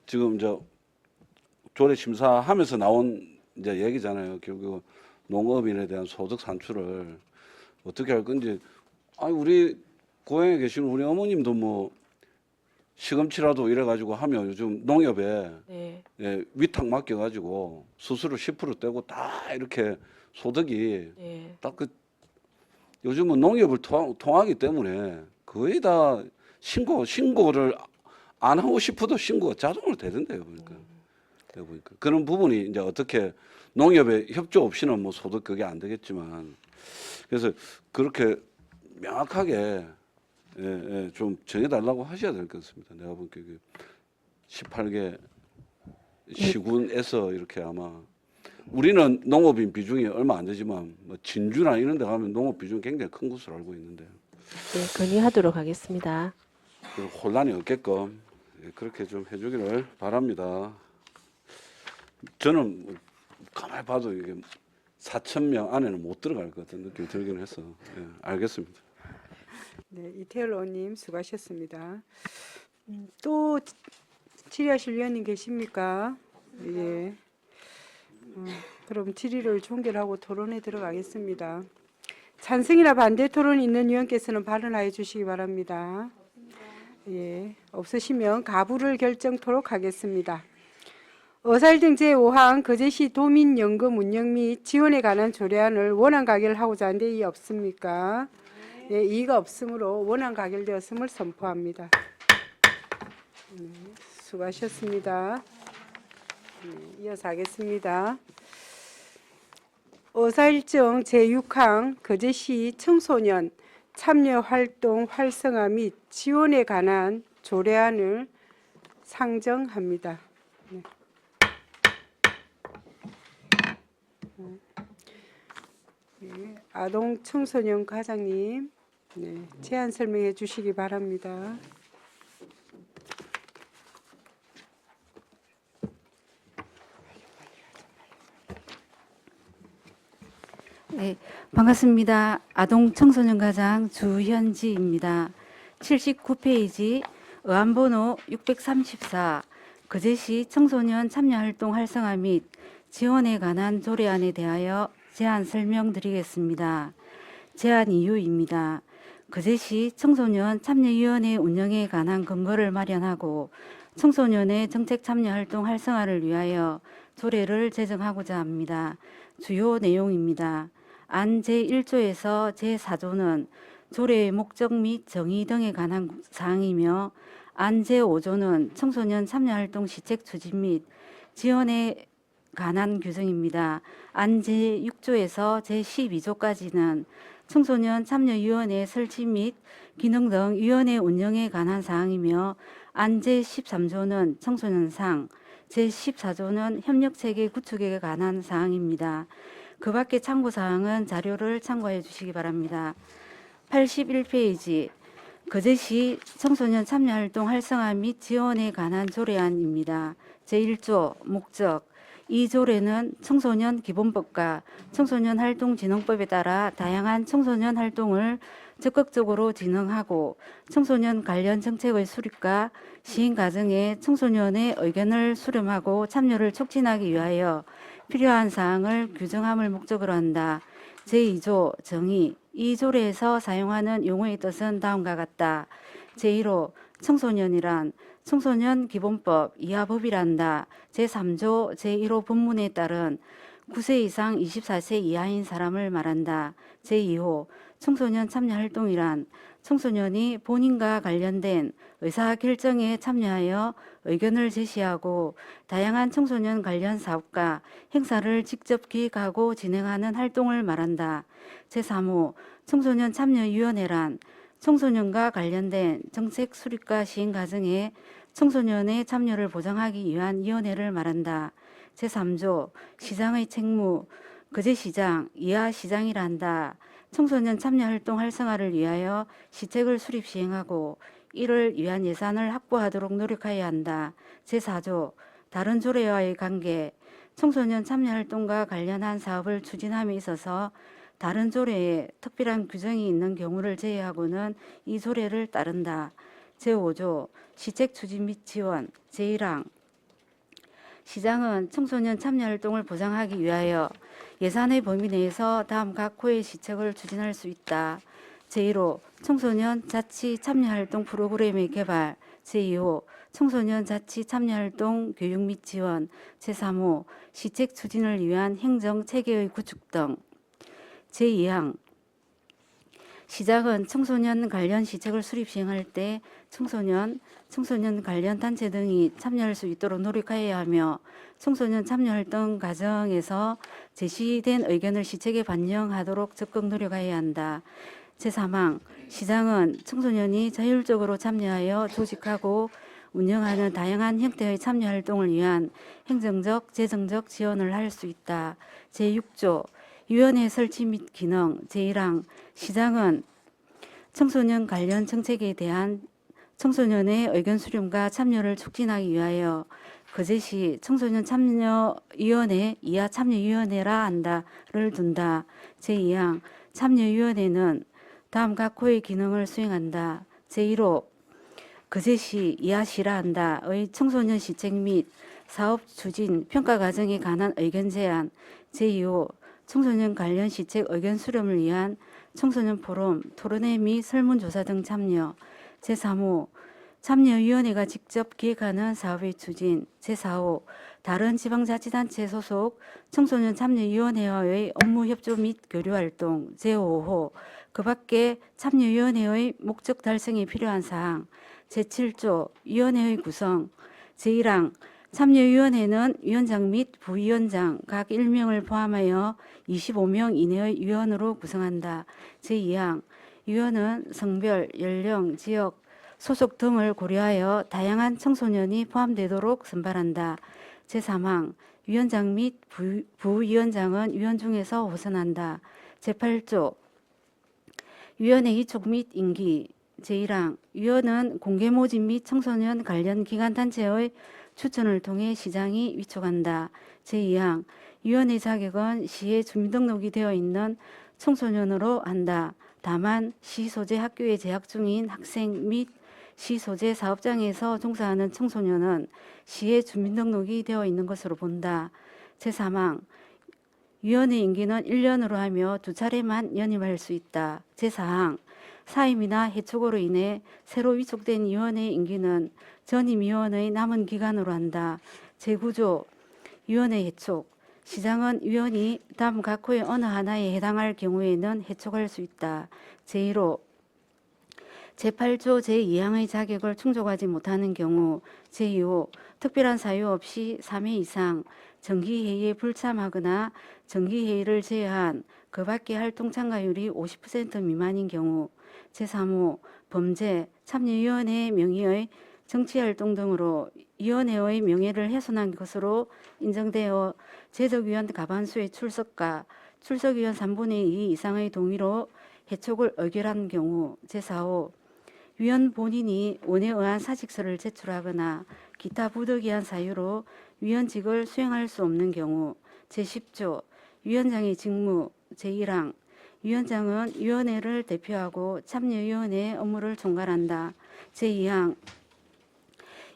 지금 이제 조례 심사하면서 나온 이제 얘기잖아요. 결국 농업인에 대한 소득 산출을 어떻게 할 건지. 아니 우리 고향에 계시는 우리 어머님도 뭐 시금치라도 이래가지고 하면 요즘 농협에 네. 예, 위탁 맡겨가지고 수수료 10% 떼고 다 이렇게 소득이 네. 딱 그 요즘은 농협을 통하기 때문에 거의 다 신고를 안 하고 싶어도 신고가 자동으로 되던데요. 그러니까 내가 보니까 그런 부분이 이제 어떻게 농협의 협조 없이는 뭐 소득 그게 안 되겠지만 그래서 그렇게 명확하게 좀 정해달라고 하셔야 될 것 같습니다. 내가 보니까 18개 시군에서 이렇게 아마 우리는 농업인 비중이 얼마 안 되지만 뭐 진주나 이런 데 가면 농업 비중이 굉장히 큰 것으로 알고 있는데 네, 건의하도록 하겠습니다. 혼란이 없게끔 그렇게 좀 해주기를 바랍니다. 저는 뭐 가만히 봐도 이게 4,000명 안에는 못 들어갈 것 같은 느낌이 들긴 해서 알겠습니다. 네, 이태열 의원님 수고하셨습니다. 또 질의하실 위원님 계십니까? 예. 그럼 질의를 종결하고 토론에 들어가겠습니다. 찬성이나 반대 토론 있는 위원께서는 발언하여 주시기 바랍니다. 예, 없으시면 가부를 결정토록 하겠습니다. 어사일등 제5항 거제시 도민연금 운영 및 지원에 관한 조례안을 원안 가결하고자 하는데 이의 없습니까? 네, 이의가 없으므로 원안 가결되었음을 선포합니다. 네, 수고하셨습니다. 네, 이어서 하겠습니다. 어사일정 제6항 거제시 청소년 참여활동 활성화 및 지원에 관한 조례안을 상정합니다. 네. 네, 아동 청소년 과장님, 네, 제안 설명해 주시기 바랍니다. 네, 반갑습니다. 아동 청소년 가장 주현지입니다. 79페이지 의안번호 634 거제시 청소년 참여활동 활성화 및 지원에 관한 조례안에 대하여 제안 설명드리겠습니다. 제안 이유입니다. 거제시 청소년 참여위원회 운영에 관한 근거를 마련하고 청소년의 정책 참여 활동 활성화를 위하여 조례를 제정하고자 합니다. 주요 내용입니다. 안 제1조에서 제4조는 조례의 목적 및 정의 등에 관한 사항이며 안 제5조는 청소년 참여활동 시책 추진 및 지원에 관한 규정입니다. 안 제6조에서 제12조까지는 청소년 참여위원회 설치 및 기능 등 위원회 운영에 관한 사항이며 안 제13조는 청소년상, 제14조는 협력체계 구축에 관한 사항입니다. 그 밖의 참고사항은 자료를 참고해 주시기 바랍니다. 81페이지 거제시 청소년 참여활동 활성화 및 지원에 관한 조례안입니다. 제1조 목적 이 조례는 청소년 기본법과 청소년 활동진흥법에 따라 다양한 청소년 활동을 적극적으로 진행하고 청소년 관련 정책의 수립과 시행 과정에 청소년의 의견을 수렴하고 참여를 촉진하기 위하여 필요한 사항을 규정함을 목적으로 한다. 제2조 정의 이 조례에서 사용하는 용어의 뜻은 다음과 같다. 제1호 청소년이란 청소년 기본법 이하 법이란다. 제3조 제1호 본문에 따른 9세 이상 24세 이하인 사람을 말한다. 제2호 청소년 참여활동이란 청소년이 본인과 관련된 의사결정에 참여하여 의견을 제시하고 다양한 청소년 관련 사업과 행사를 직접 기획하고 진행하는 활동을 말한다. 제3호 청소년 참여위원회란 청소년과 관련된 정책 수립과 시행 과정에 청소년의 참여를 보장하기 위한 위원회를 말한다. 제3조 시장의 책무 거제시장 이하 시장이라 한다. 청소년 참여활동 활성화를 위하여 시책을 수립 시행하고 이를 위한 예산을 확보하도록 노력해야 한다. 제4조 다른 조례와의 관계 청소년 참여활동과 관련한 사업을 추진함에 있어서 다른 조례에 특별한 규정이 있는 경우를 제외하고는 이 조례를 따른다. 제5조 시책 추진 및 지원 제1항 시장은 청소년 참여활동을 보장하기 위하여 예산의 범위 내에서 다음 각 호의 시책을 추진할 수 있다. 제1호 청소년 자치 참여활동 프로그램의 개발 제2호 청소년 자치 참여활동 교육 및 지원 제3호 시책 추진을 위한 행정 체계의 구축 등 제2항 시장은 청소년 관련 시책을 수립 시행할 때 청소년 관련 단체 등이 참여할 수 있도록 노력하여야 하며 청소년 참여활동 과정에서 제시된 의견을 시책에 반영하도록 적극 노력하여야 한다. 제3항 시장은 청소년이 자율적으로 참여하여 조직하고 운영하는 다양한 형태의 참여활동을 위한 행정적, 재정적 지원을 할 수 있다. 제6조 위원회 설치 및 기능 제1항 시장은 청소년 관련 정책에 대한 청소년의 의견 수렴과 참여를 촉진하기 위하여 거제시 청소년 참여위원회 이하 참여위원회라 한다를 둔다. 제2항 참여위원회는 다음 각 호의 기능을 수행한다. 제1호 거제시 이하시라 한다의 청소년 시책 및 사업 추진 평가 과정에 관한 의견 제안 제2호 청소년 관련 시책 의견 수렴을 위한 청소년 포럼, 토론회 및 설문조사 등 참여 제3호 참여위원회가 직접 기획하는 사업의 추진 제4호 다른 지방자치단체 소속 청소년 참여위원회와의 업무 협조 및 교류활동 제5호 그 밖에 참여위원회의 목적 달성에 필요한 사항 제7조 위원회의 구성 제1항 참여위원회는 위원장 및 부위원장 각 1명을 포함하여 25명 이내의 위원으로 구성한다. 제2항 위원은 성별, 연령, 지역, 소속 등을 고려하여 다양한 청소년이 포함되도록 선발한다. 제3항 위원장 및 부위원장은 위원 중에서 호선한다. 제8조 위원회 이촉 및 임기 제1항 위원은 공개 모집 및 청소년 관련 기관 단체의 추천을 통해 시장이 위촉한다. 제2항 위원회 자격은 시에 주민등록이 되어 있는 청소년으로 한다. 다만 시 소재 학교에 재학 중인 학생 및 시 소재 사업장에서 종사하는 청소년은 시에 주민등록이 되어 있는 것으로 본다. 제3항 위원회 임기는 1년으로 하며 2차례만 연임할 수 있다. 제4항 사임이나 해촉으로 인해 새로 위촉된 위원회 임기는 전임 위원의 남은 기간으로 한다. 제9조 위원회 해촉 시장은 위원이 다음 각 호의 어느 하나에 해당할 경우에는 해촉할 수 있다. 제1호 제8조 제2항의 자격을 충족하지 못하는 경우 제2호 특별한 사유 없이 3회 이상 정기회의에 불참하거나 정기회의를 제외한 그 밖의 활동 참가율이 50% 미만인 경우 제3호 범죄 참여위원회 명의의 정치활동 등으로 위원회의 명예를 훼손한 것으로 인정되어 제적위원 과반수의 출석과 출석위원 3분의 2 이상의 동의로 해촉을 의결한 경우 제4호 위원 본인이 원에 의한 사직서를 제출하거나 기타 부득이한 사유로 위원직을 수행할 수 없는 경우 제10조 위원장의 직무 제1항 위원장은 위원회를 대표하고 참여위원회의 업무를 총괄한다. 제2항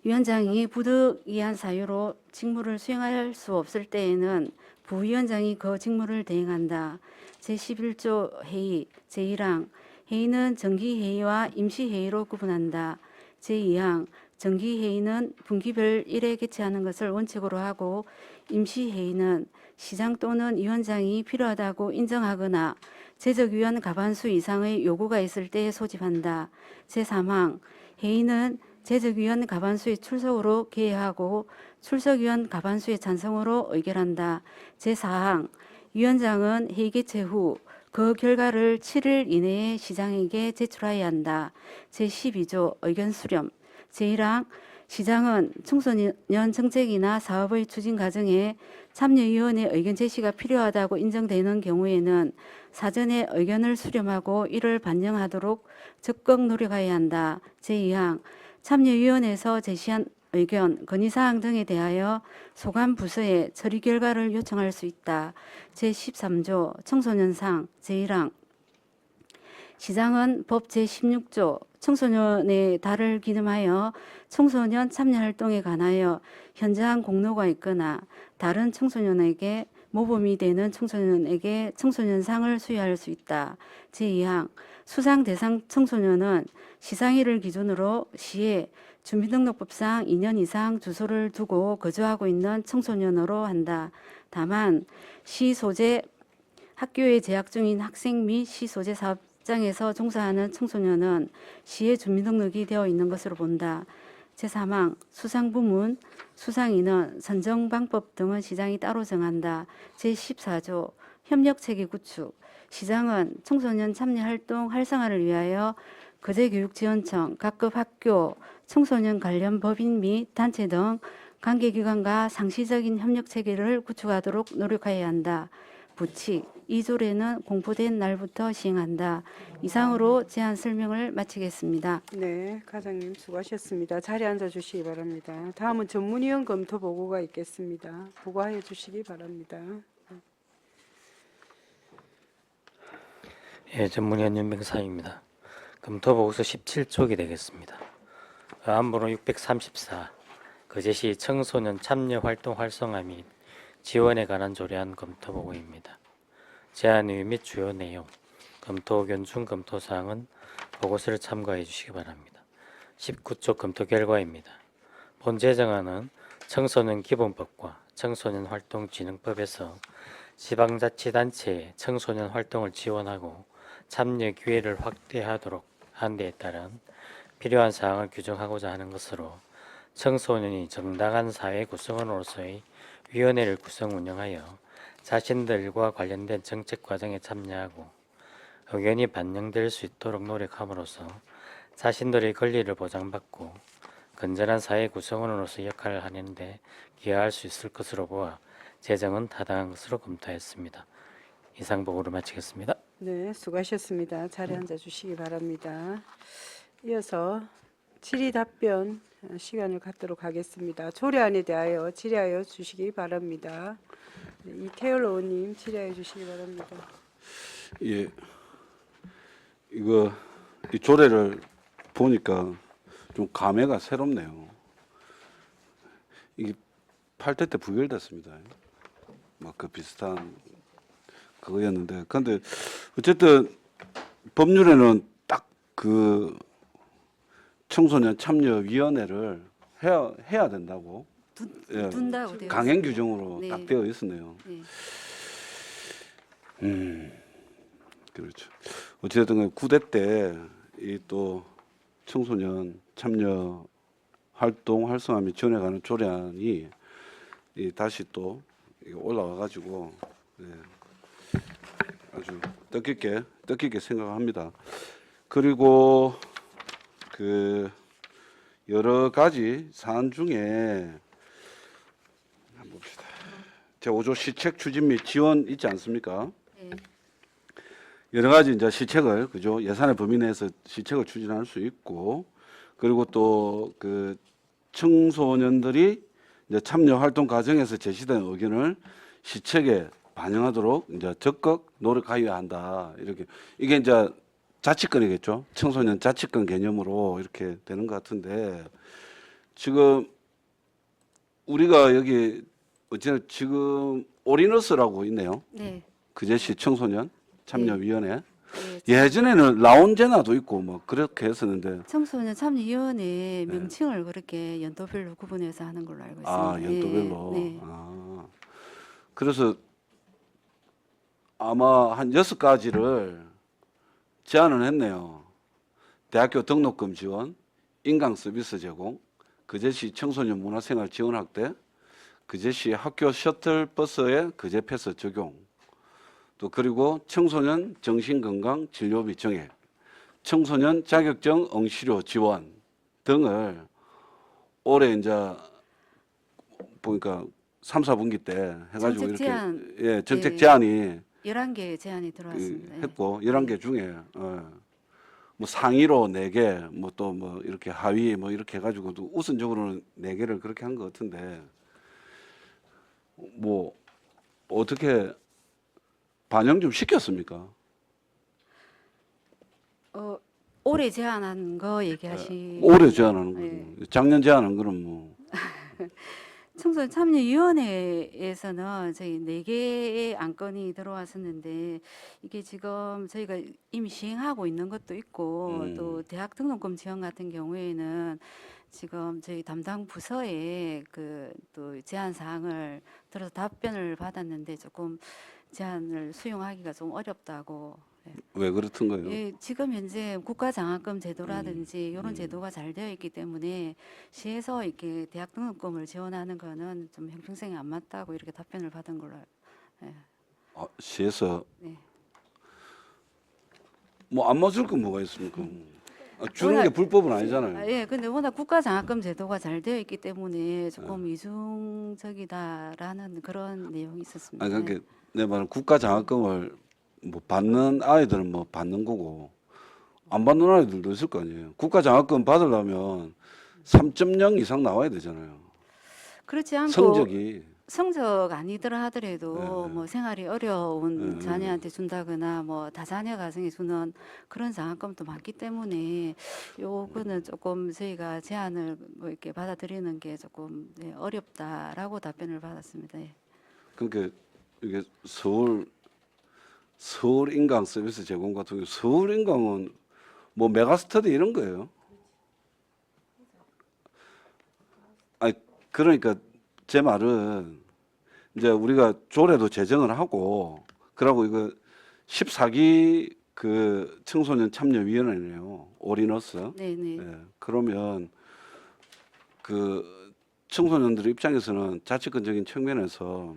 위원장이 부득이한 사유로 직무를 수행할 수 없을 때에는 부위원장이 그 직무를 대행한다. 제11조 회의 제1항 회의는 정기회의와 임시회의로 구분한다. 제2항 정기회의는 분기별 1회 개최하는 것을 원칙으로 하고 임시회의는 시장 또는 위원장이 필요하다고 인정하거나 제적위원 과반수 이상의 요구가 있을 때 소집한다. 제3항 회의는 제적위원 과반수의 출석으로 개회하고 출석위원 과반수의 찬성으로 의결한다. 제4항 위원장은 회의 개최 후 그 결과를 7일 이내에 시장에게 제출해야 한다. 제12조 의견 수렴 제1항 시장은 청소년 정책이나 사업의 추진 과정에 참여위원회 의견 제시가 필요하다고 인정되는 경우에는 사전에 의견을 수렴하고 이를 반영하도록 적극 노력해야 한다. 제2항 참여위원회에서 제시한 의견, 건의사항 등에 대하여 소관 부서에 처리 결과를 요청할 수 있다. 제13조 청소년상 제1항 시장은 법 제16조 청소년의 달을 기념하여 청소년 참여 활동에 관하여 현저한 공로가 있거나 다른 청소년에게 모범이 되는 청소년에게 청소년상을 수여할 수 있다. 제2항 수상 대상 청소년은 시상일을 기준으로 시에 주민등록법상 2년 이상 주소를 두고 거주하고 있는 청소년으로 한다. 다만 시 소재 학교에 재학 중인 학생 및 시 소재 사업장에서 종사하는 청소년은 시에 주민등록이 되어 있는 것으로 본다. 제3항 수상부문, 수상인은 선정 방법 등은 시장이 따로 정한다. 제14조 협력체계 구축 시장은 청소년 참여활동 활성화를 위하여 거제교육지원청, 각급 학교, 청소년 관련 법인 및 단체 등 관계기관과 상시적인 협력체계를 구축하도록 노력해야 한다. 부칙, 이 조례는 공포된 날부터 시행한다. 이상으로 제안 설명을 마치겠습니다. 네, 과장님 수고하셨습니다. 자리에 앉아 주시기 바랍니다. 다음은 전문위원 검토 보고가 있겠습니다. 보고하여 주시기 바랍니다. 예, 전문위원 윤병사입니다. 검토보고서 17쪽이 되겠습니다. 안보로 634 거제시 청소년 참여 활동 활성화 및 지원에 관한 조례안 검토보고입니다. 제안 의미 및 주요 내용, 검토 의견 중 검토 사항은 보고서를 참고해 주시기 바랍니다. 19쪽 검토 결과입니다. 본 제정안은 청소년 기본법과 청소년 활동 진흥법에서 지방자치단체의 청소년 활동을 지원하고 참여 기회를 확대하도록 한 데에 따른 필요한 사항을 규정하고자 하는 것으로 청소년이 정당한 사회 구성원으로서의 위원회를 구성 운영하여 자신들과 관련된 정책 과정에 참여하고 의견이 반영될 수 있도록 노력함으로써 자신들의 권리를 보장받고 건전한 사회 구성원으로서 역할을 하는 데 기여할 수 있을 것으로 보아 제정은 타당한 것으로 검토했습니다. 이상 보고를 마치겠습니다. 네, 수고하셨습니다. 자리에 앉아 주시기 바랍니다. 이어서 질의 답변 시간을 갖도록 하겠습니다. 조례안에 대하여 질의하여 주시기 바랍니다. 네, 이태열 의원님 질의하여 주시기 바랍니다. 예, 이거 이 조례를 보니까 좀 감회가 새롭네요. 이게 8대 때 부결됐습니다. 막 그 비슷한 그거였는데, 근데 어쨌든 법률에는 딱 그 청소년 참여위원회를 해야 된다고 예, 둔다고 되어 강행 있습니다. 규정으로 네. 딱 되어 있었네요. 네. 그렇죠. 어쨌든 9대 때 이 또 청소년 참여 활동 활성화 및 지원에 관한 조례안이 이 다시 또 올라와 가지고 아주 뜻깊게 생각합니다. 그리고 그 여러 가지 사안 중에 한번 봅시다. 제5조 시책 추진 및 지원 있지 않습니까? 네. 여러 가지 이제 시책을 그죠, 예산의 범위 내에서 시책을 추진할 수 있고, 그리고 또 그 청소년들이 이제 참여 활동 과정에서 제시된 의견을 시책에 반영하도록 이제 적극 노력하여야 한다. 이렇게 이게 이제 자치권이겠죠. 청소년 자치권 개념으로 이렇게 되는 것 같은데, 지금 우리가 여기 어쨌든 지금 오리너스라고 있네요. 네. 그제시 청소년 참여위원회. 네. 예전에는 라운제나도 있고 뭐 그렇게 했었는데, 청소년 참여위원회 명칭을 그렇게 연도별로 구분해서 하는 걸로 알고 있습니다. 아, 연도별로. 네. 아, 그래서 아마 한 6가지를 제안을 했네요. 대학교 등록금 지원, 인강 서비스 제공, 그제시 청소년 문화생활 지원 확대, 그제시 학교 셔틀버스의 그제 패스 적용, 또 그리고 청소년 정신건강 진료비 정액, 청소년 자격증 응시료 지원 등을 올해 이제 보니까 3, 4분기 때 해가지고 정책 이렇게 제안, 예, 정책 네. 제안이 11개 제안이 들어왔습니다. 예. 했고 11개 중에 뭐 상위로 4개, 뭐 또 뭐 이렇게 하위 뭐 이렇게 해가지고도 우선적으로는 4개를 그렇게 한 것 같은데 뭐 어떻게 반영 좀 시켰습니까? 올해 제안한 거 얘기하시. 올해 제안하는 거죠. 네. 작년 제안한 거는 뭐 청소년 참여위원회에서는 저희 4개의 안건이 들어왔었는데 이게 지금 저희가 이미 시행하고 있는 것도 있고 또 대학 등록금 지원 같은 경우에는 지금 저희 담당 부서에 그 또 제안 사항을 들어서 답변을 받았는데 조금 제안을 수용하기가 좀 어렵다고. 왜 그렇던 거예요? 예, 지금 현재 국가장학금 제도라든지 이런 제도가 잘 되어 있기 때문에 시에서 이렇게 대학 등록금을 지원하는 거는 좀 형평성이 안 맞다고 이렇게 답변을 받은 걸로. 예, 시에서 네. 뭐 안 맞을 건 뭐가 있습니까? 주는 워낙- 게 불법은 아니잖아요. 예, 근데 워낙 국가장학금 제도가 잘 되어 있기 때문에 조금 이중적이다라는 그런 내용이 있었습니다. 그러니까 내 말은 국가 장학금을 뭐 받는 아이들은 뭐 받는 거고 안 받는 아이들도 있을 거 아니에요. 국가 장학금 받으려면 3.0 이상 나와야 되잖아요. 그렇지 않고 성적 아니더라 하더라도 네. 뭐 생활이 어려운 네. 자녀한테 준다거나 뭐 다자녀 가정에 주는 그런 장학금도 많기 때문에 요거는 조금 저희가 제안을 뭐 이렇게 받아들이는 게 조금 어렵다라고 답변을 받았습니다. 예. 그러니까 이게 서울 인강 서비스 제공 같은 경우 서울 인강은 뭐 메가스터디 이런 거예요. 아니 그러니까 제 말은 이제 우리가 조례도 제정을 하고 그러고 이거 14기 그 청소년 참여위원회네요. 올인어스. 네네. 예, 그러면 그 청소년들 입장에서는 자치권적인 측면에서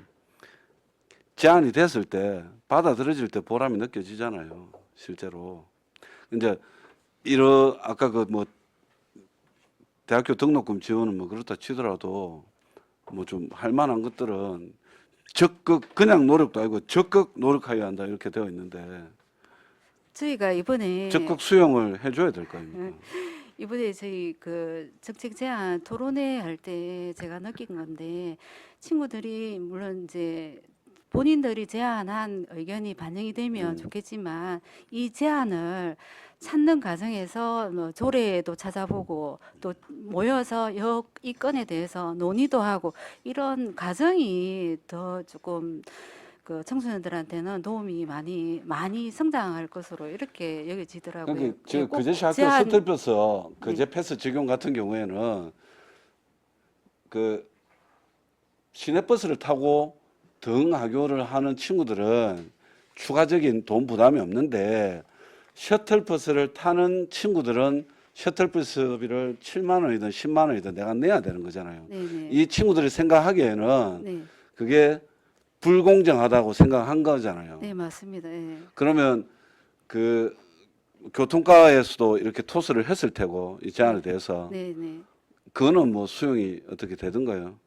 제안이 됐을 때 받아들여질 때 보람이 느껴지잖아요. 실제로. 이제 아까 그 뭐 대학교 등록금 지원은 뭐 그렇다 치더라도 뭐 좀 할 만한 것들은 적극 그냥 노력도 아니고 적극 노력해야 한다 이렇게 되어 있는데 저희가 이번에 적극 수용을 해줘야 될 거 아닙니까? 이번에 저희 그 정책 제안 토론회 할 때 제가 느낀 건데 친구들이 물론 이제 본인들이 제안한 의견이 반영이 되면 좋겠지만 이 제안을 찾는 과정에서 뭐 조례도 찾아보고 또 모여서 이 건에 대해서 논의도 하고 이런 과정이 더 조금 그 청소년들한테는 도움이 많이 성장할 것으로 이렇게 여겨지더라고요. 그러니까 예, 지금 꼭 그제시 학교 제안- 셔틀버스 그제 패스 적용 같은 경우에는 그 시내버스를 타고 등하교를 하는 친구들은 추가적인 돈 부담이 없는데 셔틀버스를 타는 친구들은 셔틀버스비를 7만 원이든 10만 원이든 내가 내야 되는 거잖아요. 네네. 이 친구들이 생각하기에는 네, 그게 불공정하다고 생각한 거잖아요. 네 맞습니다. 예. 그러면 그 교통과에서도 이렇게 토스를 했을 테고 이 제안에 대해서 네네. 그거는 뭐 수용이 어떻게 되던가요?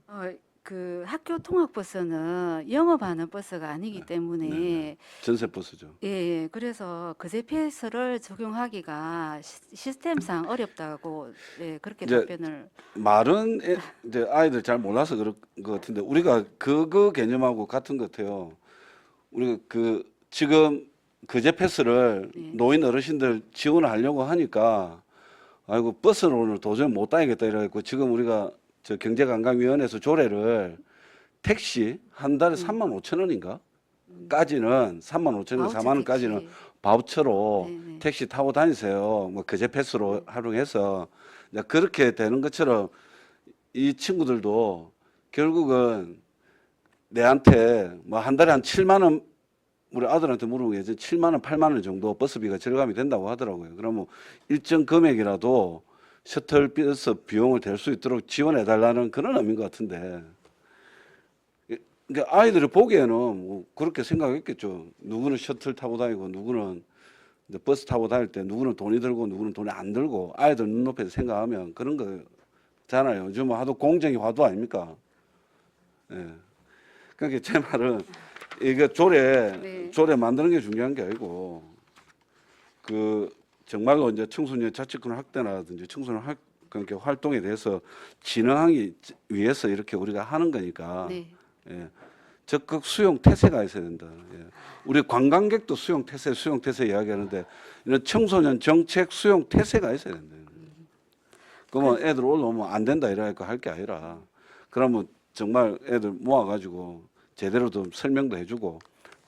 그 학교 통학버스는 영업하는 버스가 아니기 때문에 전세버스죠. 예, 그래서 그제 패스를 적용하기가 시스템상 어렵다고 그렇게 이제 답변을 말은 이제 아이들 잘 몰라서 그런 것 같은데 우리가 그거 개념하고 같은 것 같아요. 우리가 그 지금 그제 패스를 네. 노인 어르신들 지원을 하려고 하니까 아이고 버스는 오늘 도저히 못 다니겠다 이래갖고 지금 우리가 저 경제관광위원회에서 조례를 택시 한 달에 3만 5천 원인가? 까지는 3만 5천 원, 4만 원까지는 바우처로 네네. 택시 타고 다니세요. 뭐 그제 패스로 활용해서 이제 그렇게 되는 것처럼 이 친구들도 결국은 내한테 뭐 한 달에 한 7만 원 우리 아들한테 물어보면 예전 7만 원, 8만 원 정도 버스비가 절감이 된다고 하더라고요. 그러면 일정 금액이라도 셔틀버스 비용을 댈 수 있도록 지원해 달라는 그런 의미인 것 같은데 그러니까 아이들이 보기에는 뭐 그렇게 생각했겠죠. 누구는 셔틀 타고 다니고 누구는 이제 버스 타고 다닐 때 누구는 돈이 들고 누구는 돈이 안 들고 아이들 눈높이에서 생각하면 그런 거잖아요. 요즘 하도 공정이 화두 아닙니까? 예. 그러니까 제 말은 이게 조례 만드는 게 중요한 게 아니고 그 정말로 이제 청소년 자치권 확대라든지 청소년 그러니까 활동에 대해서 진흥하기 위해서 이렇게 우리가 하는 거니까 네. 예, 적극 수용 태세가 있어야 된다. 예. 우리 관광객도 수용 태세 이야기하는데 이런 청소년 정책 수용 태세가 있어야 된다. 그러면 애들 올라오면 안 된다 이러니까 할 게 아니라 그러면 정말 애들 모아가지고 제대로 좀 설명도 해주고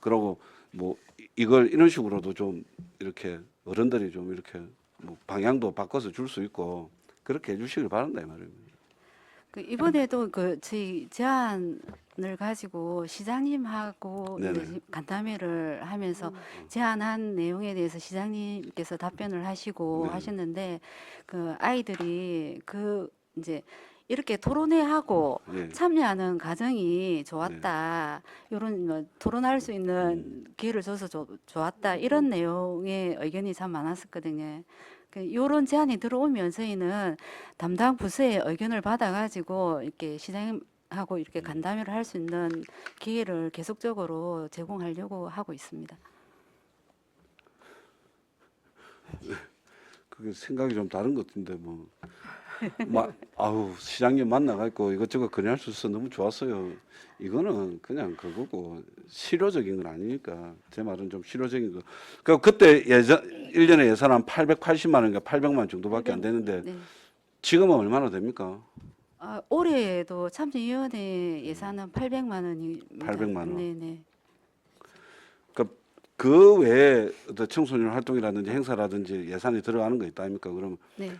그러고 뭐 이걸 이런 식으로도 좀 이렇게 어른들이 좀 이렇게 뭐 방향도 바꿔서 줄 수 있고 그렇게 해주시길 바란다 이 말입니다. 그 이번에도 그 저희 제안을 가지고 시장님하고 네네. 이제 간담회를 하면서 제안한 내용에 대해서 시장님께서 답변을 하시고 네. 하셨는데 그 아이들이 그 이제 이렇게 토론회하고 예. 참여하는 과정이 좋았다. 이런 뭐 토론할 수 있는 기회를 줘서 좋았다. 이런 내용의 의견이 참 많았었거든요. 이런 제안이 들어오면 저희는 담당 부서의 의견을 받아가지고 이렇게 시장하고 이렇게 간담회를 할 수 있는 기회를 계속적으로 제공하려고 하고 있습니다. 그게 생각이 좀 다른 것 같은데 뭐. 아우 시장님 만나가지고 이것저것 건의할 수 있어 너무 좋았어요. 이거는 그냥 그거고 실효적인 건 아니니까 제 말은 좀 실효적인 거. 그때 1년에 예산 한 880만 원인가 800만 원 정도밖에 안 되는데 네. 지금은 얼마나 됩니까? 올해도 참여위원회 예산은 800만 원입니다. 800만 원. 네네. 그 외에 어떤 청소년 활동이라든지 행사라든지 예산이 들어가는 거 있다 아닙니까? 그러면 네.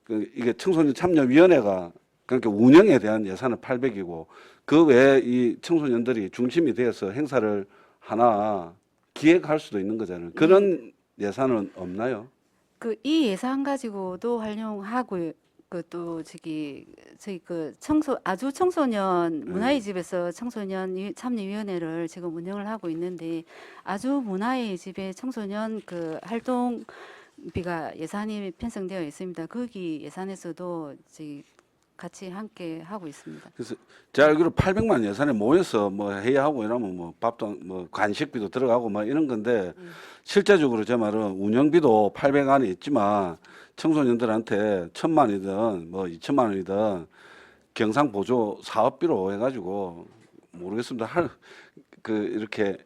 이게 청소년 참여위원회가 그러니까 운영에 대한 예산은 800이고 그 외에 이 청소년들이 중심이 되어서 행사를 하나 기획할 수도 있는 거잖아요. 그런 예산은 없나요? 이 예산 가지고도 활용하고 또 저희 아주 청소년 문화의 집에서 청소년 참여위원회를 지금 운영을 하고 있는데 아주 문화의 집에 청소년 그 활동비가 예산이 편성되어 있습니다. 거기 예산에서도 저희 같이 함께 하고 있습니다. 그래서 제가 알기로 800만 예산에 모여서 뭐 회의하고 이러면 뭐 밥도 뭐 간식비도 들어가고 뭐 이런 건데 실제적으로 제 말은 운영비도 800 안에 있지만 청소년들한테 1,000만이든 뭐 2,000만 원이든 경상 보조 사업비로 해가지고 모르겠습니다. 이렇게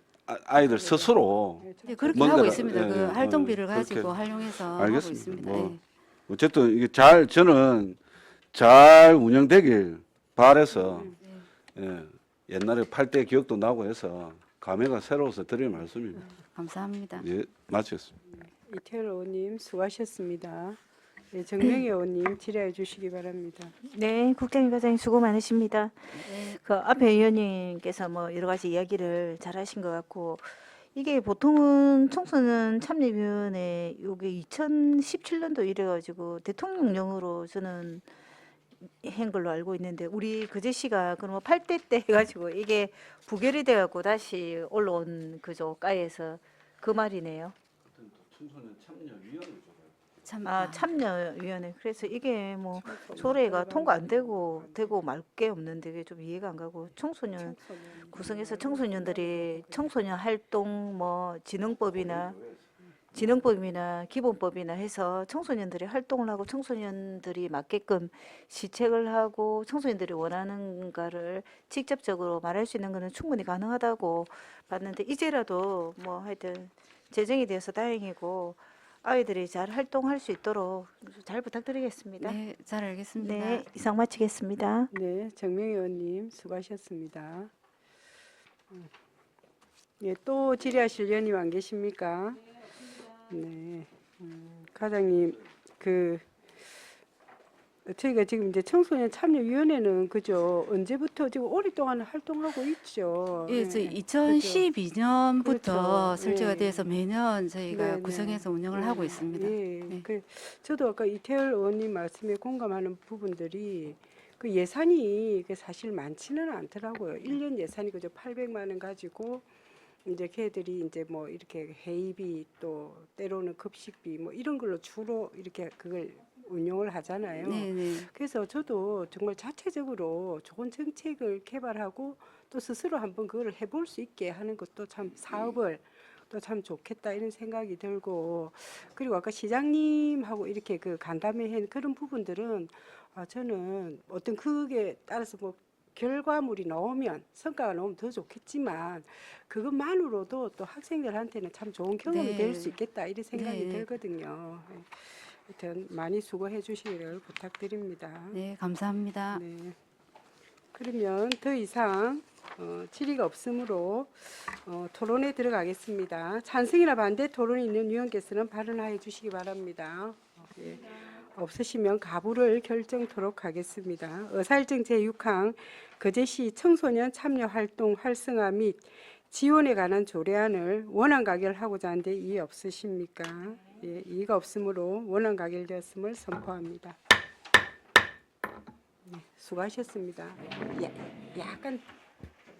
아이들 스스로 네, 그렇게 하고 뭔가를, 있습니다. 그 활동비를 그렇게 가지고 활용해서 하고 알겠습니다. 있습니다. 뭐 네. 어쨌든 이게 저는 잘 운영되길 바라서 옛날에 8대 기억도 나고 해서 감회가 새로워서 드리는 말씀입니다. 감사합니다. 예, 마치겠습니다. 이태열 의원님 수고하셨습니다. 네, 정명희 의원님 질의해 주시기 바랍니다. 네, 국장님 과장님 수고 많으십니다. 그 앞에 의원님께서 뭐 여러 가지 이야기를 잘하신 것 같고 이게 보통은 청소년 참여위원회 요게 2017년도 이래가지고 대통령령으로 저는 한 걸로 알고 있는데 우리 그제씨가 그럼 8대 때 해가지고 이게 부결이 돼갖고 다시 올라온 그죠 가에서 그 말이네요. 청소년 참여위원회 참여위원회. 그래서 이게 뭐 조례가 통과 안 되고 말 게 없는데 이게 좀 이해가 안 가고 청소년 구성해서 청소년들이 청소년 활동 뭐 진흥법이나 기본법이나 해서 청소년들이 활동을 하고 청소년들이 맞게끔 시책을 하고 청소년들이 원하는가를 직접적으로 말할 수 있는 것은 충분히 가능하다고 봤는데 이제라도 뭐 하여튼 제정이 되어서 다행이고 아이들이 잘 활동할 수 있도록 잘 부탁드리겠습니다. 네, 잘 알겠습니다. 네, 이상 마치겠습니다. 네, 정명희 의원님 수고하셨습니다. 예, 또 질의하실 의원님 안 계십니까? 네, 과장님 저희가 지금 이제 청소년 참여위원회는 그죠 언제부터 지금 오랫동안 활동하고 있죠. 예, 저희 네, 2012년부터 그렇죠. 설치가 네. 돼서 매년 저희가 네, 네. 구성해서 운영을 하고 있습니다. 예, 네. 저도 아까 이태열 의원님 말씀에 공감하는 부분들이 그 예산이 사실 많지는 않더라고요. 1년 예산이 그저 800만 원 가지고 이제 걔들이 이제 뭐 이렇게 회의비 또 때로는 급식비 뭐 이런 걸로 주로 이렇게 그걸 운영을 하잖아요. 네, 네. 그래서 저도 정말 자체적으로 좋은 정책을 개발하고 또 스스로 한번 그걸 해볼 수 있게 하는 것도 참 사업을 또 참 좋겠다 이런 생각이 들고, 그리고 아까 시장님하고 이렇게 그 간담회한 그런 부분들은 저는 어떤 그게 따라서 뭐 결과물이 나오면 성과가 나오면 더 좋겠지만 그것만으로도 또 학생들한테는 참 좋은 경험이 될 수 네. 있겠다 이런 생각이 네. 들거든요. 하여튼 많이 수고해 주시기를 부탁드립니다. 네, 감사합니다. 네. 그러면 더 이상 질의가 없으므로 토론에 들어가겠습니다. 찬성이나 반대 토론이 있는 위원께서는 발언하여 주시기 바랍니다. 예. 없으시면 가부를 결정토록 하겠습니다. 의사일정 제6항 거제시 청소년 참여활동 활성화 및 지원에 관한 조례안을 원안 가결하고자 하는데 이의 없으십니까? 예, 이의가 없으므로 원안 가결되었음을 선포합니다. 네, 수고하셨습니다. 약간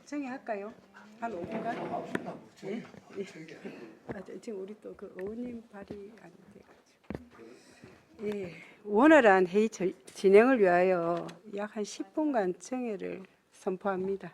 정리할까요? 한 5분간? 예? 예. 지금 우리 또 그 의원님 발의 안 돼가지고. 예, 원활한 회의 진행을 위하여 약 한 10분간 정회를 선포합니다.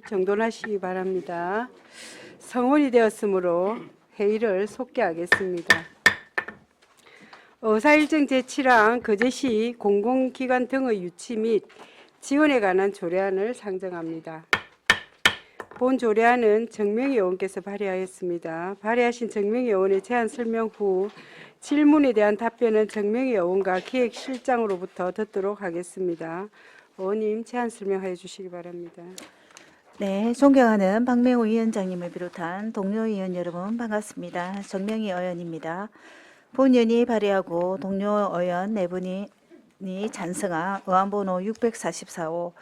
정돈하시기 바랍니다. 성원이 되었으므로 회의를 속개하겠습니다. 의사일정 제7항 거제시 공공기관 등의 유치 및 지원에 관한 조례안을 상정합니다. 본 조례안은 정명희 의원께서 발의하였습니다. 발의하신 정명희 의원의 제안 설명 후 질문에 대한 답변은 정명희 의원과 기획실장으로부터 듣도록 하겠습니다. 의원님 제안 설명하여 주시기 바랍니다. 네, 존경하는 박명호 위원장님을 비롯한 동료 의원 여러분 반갑습니다. 정명희 의원입니다. 본위원이 발의하고 동료 의원 4분이 찬성한 의안번호 644호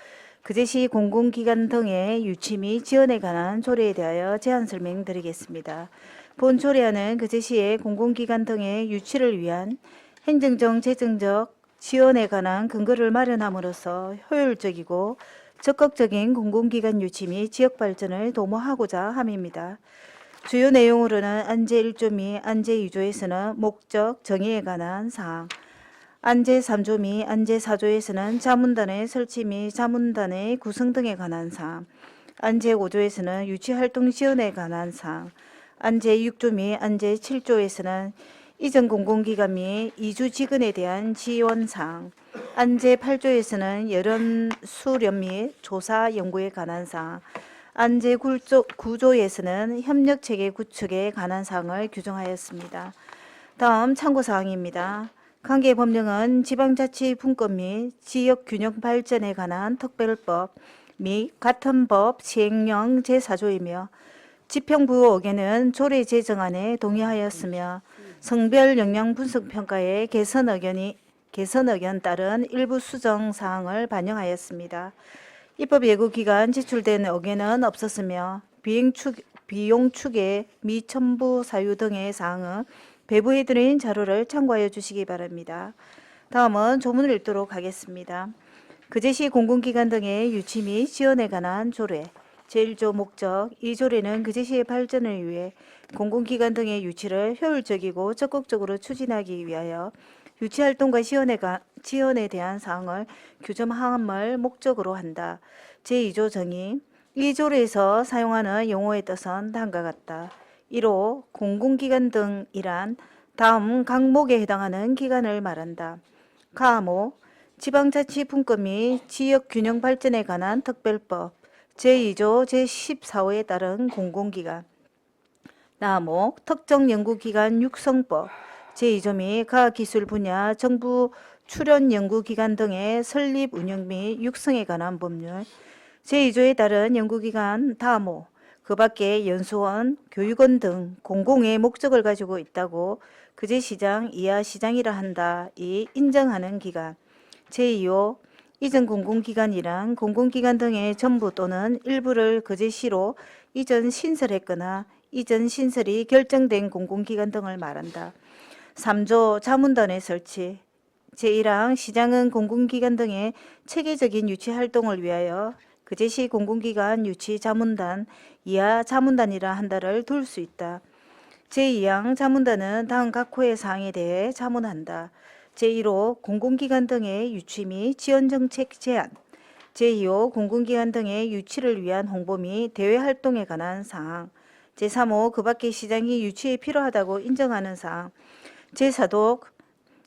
그제시 공공기관 등의 유치 및 지원에 관한 조례에 대하여 제안 설명드리겠습니다. 본 조례안은 그제시의 공공기관 등의 유치를 위한 행정적, 재정적 지원에 관한 근거를 마련함으로써 효율적이고 적극적인 공공기관 유치 및 지역 발전을 도모하고자 함입니다. 주요 내용으로는 안제 1조 및 안제 2조에서는 목적, 정의에 관한 사항, 안제 3조 및 안제 4조에서는 자문단의 설치 및 자문단의 구성 등에 관한 사항, 안제 5조에서는 유치활동 지원에 관한 사항, 안제 6조 및 안제 7조에서는 이전 공공기관 및 이주 지근에 대한 지원 사항, 안제 8조에서는 여론 수렴 및 조사 연구에 관한 사항, 안제 9조에서는 협력체계 구축에 관한 사항을 규정하였습니다. 다음 참고사항입니다. 관계 법령은 지방자치분권 및 지역균형 발전에 관한 특별법 및 같은 법 시행령 제4조이며 지평부 의견은 조례 제정안에 동의하였으며 성별 영향 분석 평가의 개선 의견 따른 일부 수정 사항을 반영하였습니다. 입법 예고 기간 제출된 의견은 없었으며 비용 추계 및 첨부 사유 등의 사항은 배부해드린 자료를 참고하여 주시기 바랍니다. 다음은 조문을 읽도록 하겠습니다. 그제시 공공기관 등의 유치 및 지원에 관한 조례 제1조 목적 이 조례는 그제시의 발전을 위해 공공기관 등의 유치를 효율적이고 적극적으로 추진하기 위하여 유치활동과 지원에 대한 사항을 규정함을 목적으로 한다. 제2조 정의 이 조례에서 사용하는 용어의 뜻은 다음과 같다. 1호 공공기관 등이란 다음 항목에 해당하는 기관을 말한다. 가모 지방자치분권 및 지역균형 발전에 관한 특별법 제2조 제14호에 따른 공공기관. 나목 특정연구기관 육성법 제2조 및 과학기술 분야 정부 출연연구기관 등의 설립 운영 및 육성에 관한 법률 제2조에 따른 연구기관 다모 그 밖에 연수원, 교육원 등 공공의 목적을 가지고 있다고 그제시장 이하 시장이라 한다. 이 인정하는 기관. 제2호 이전 공공기관이란 공공기관 등의 전부 또는 일부를 그제시로 이전 신설했거나 이전 신설이 결정된 공공기관 등을 말한다. 3조 자문단의 설치. 제1항 시장은 공공기관 등의 체계적인 유치 활동을 위하여 그제시 공공기관 유치 자문단 이하 자문단이라 한다를 둘 수 있다. 제2항 자문단은 다음 각 호의 사항에 대해 자문한다. 제1호 공공기관 등의 유치 및 지원정책 제안 제2호 공공기관 등의 유치를 위한 홍보 및 대외활동에 관한 사항 제3호 그 밖의 시장이 유치에 필요하다고 인정하는 사항 제4호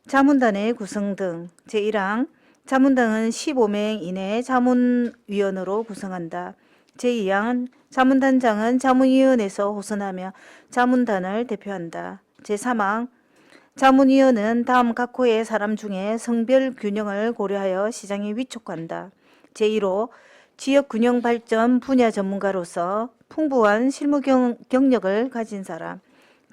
자문단의 구성 등 제1항 자문단은 15명 이내 자문위원으로 구성한다. 제2항 자문단장은 자문위원회에서 호선하며 자문단을 대표한다. 제3항 자문위원은 다음 각 호의 사람 중에 성별 균형을 고려하여 시장에 위촉한다. 제1호 지역균형 발전 분야 전문가로서 풍부한 실무 경력을 가진 사람.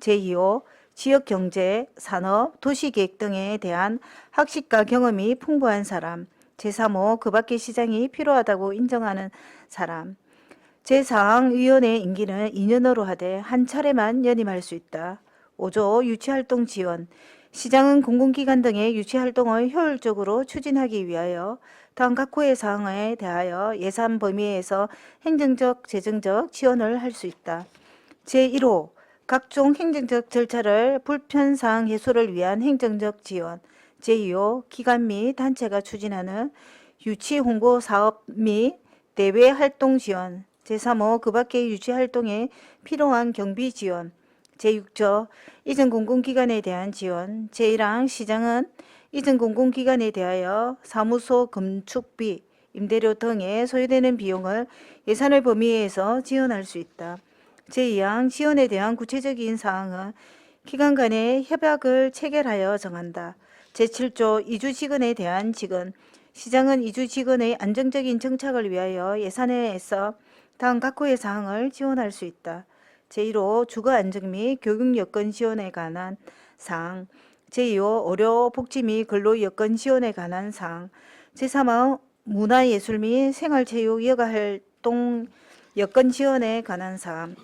제2호 지역경제, 산업, 도시계획 등에 대한 학식과 경험이 풍부한 사람. 제3호 그 밖의 시장이 필요하다고 인정하는 사람. 제4항 위원회 임기는 2년으로 하되 한 차례만 연임할 수 있다. 5조 유치활동 지원. 시장은 공공기관 등의 유치활동을 효율적으로 추진하기 위하여 다음 각 호의 사항에 대하여 예산 범위에서 행정적, 재정적 지원을 할 수 있다. 제1호 각종 행정적 절차를 불편사항 해소를 위한 행정적 지원. 제2호 기관 및 단체가 추진하는 유치 홍보 사업 및 대외 활동 지원. 제3호 그 밖의 유치 활동에 필요한 경비 지원, 제6조 이전 공공기관에 대한 지원, 제1항 시장은 이전 공공기관에 대하여 사무소 건축비, 임대료 등에 소요되는 비용을 예산의 범위에서 지원할 수 있다. 제2항 지원에 대한 구체적인 사항은 기관 간의 협약을 체결하여 정한다. 제7조 이주지원에 대한 지원, 시장은 이주지원의 안정적인 정착을 위하여 예산에서 다음 각호의 사항을 지원할 수 있다. 제1호 주거 안정 및 교육 여건 지원에 관한 사항, 제2호 의료 복지 및 근로 여건 지원에 관한 사항, 제3호 문화예술 및 생활체육 여가 활동 여건 지원에 관한 사항,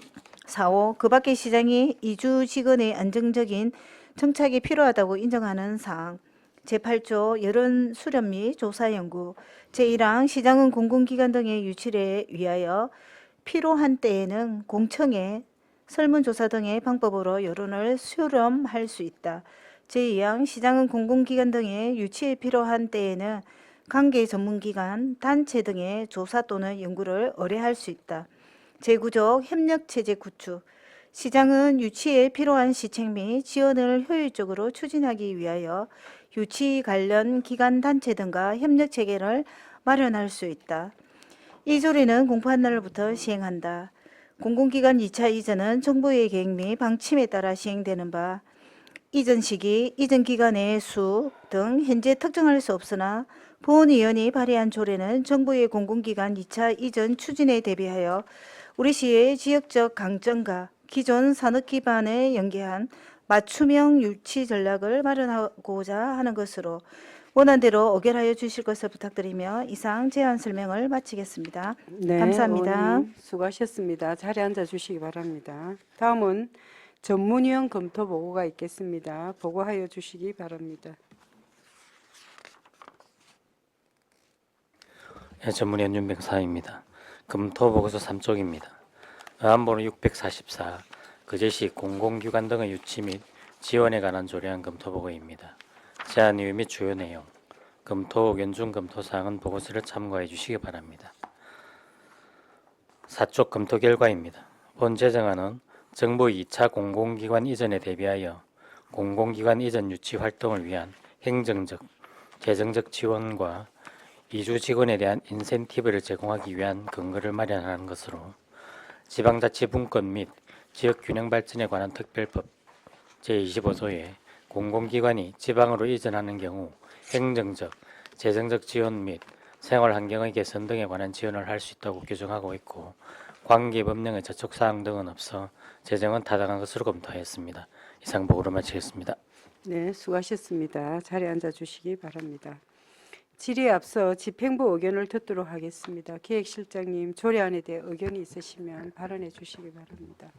4호 그 밖의 시장이 이주 직원의 안정적인 정착이 필요하다고 인정하는 사항, 제8조 여론 수렴 및 조사 연구, 제1항 시장은 공공기관 등의 유치를 위하여 필요한 때에는 공청회, 설문조사 등의 방법으로 여론을 수렴할 수 있다. 제2항 시장은 공공기관 등의 유치에 필요한 때에는 관계 전문기관, 단체 등의 조사 또는 연구를 의뢰할 수 있다. 제9조 협력체제 구축, 시장은 유치에 필요한 시책 및 지원을 효율적으로 추진하기 위하여 유치 관련 기관 단체 등과 협력체계를 마련할 수 있다. 이 조례는 공포한 날로부터 시행한다. 공공기관 2차 이전은 정부의 계획 및 방침에 따라 시행되는 바 이전 시기, 이전 기간의 수 등 현재 특정할 수 없으나 보훈위원이 발의한 조례는 정부의 공공기관 2차 이전 추진에 대비하여 우리 시의 지역적 강점과 기존 산업 기반에 연계한 맞춤형 유치 전략을 마련하고자 하는 것으로 원안대로 의결하여 주실 것을 부탁드리며 이상 제안 설명을 마치겠습니다. 네, 감사합니다. 의원님 수고하셨습니다. 자리에 앉아 주시기 바랍니다. 다음은 전문위원 검토 보고가 있겠습니다. 보고하여 주시기 바랍니다. 예, 전문위원 윤병사입니다. 검토 보고서 3쪽입니다. 의안번호 644 거제시 공공기관 등의 유치 및 지원에 관한 조례안 검토 보고입니다. 제안 이유 및 주요 내용, 검토 의견 중 검토 사항은 보고서를 참고해 주시기 바랍니다. 4쪽 검토 결과입니다. 본 제정안은 정부 2차 공공기관 이전에 대비하여 공공기관 이전 유치 활동을 위한 행정적, 재정적 지원과 이주 직원에 대한 인센티브를 제공하기 위한 근거를 마련하는 것으로 지방자치 분권 및 지역균형 발전에 관한 특별법 제25조에 공공기관이 지방으로 이전하는 경우 행정적, 재정적 지원 및 생활환경의 개선 등에 관한 지원을 할 수 있다고 규정하고 있고 관계법령의 저촉사항 등은 없어 제정은 타당한 것으로 검토하였습니다. 이상 보고를 마치겠습니다. 네, 수고하셨습니다. 자리에 앉아 주시기 바랍니다. 질의에 앞서 집행부 의견을 듣도록 하겠습니다. 기획실장님, 조례안에 대해 의견이 있으시면 발언해 주시기 바랍니다.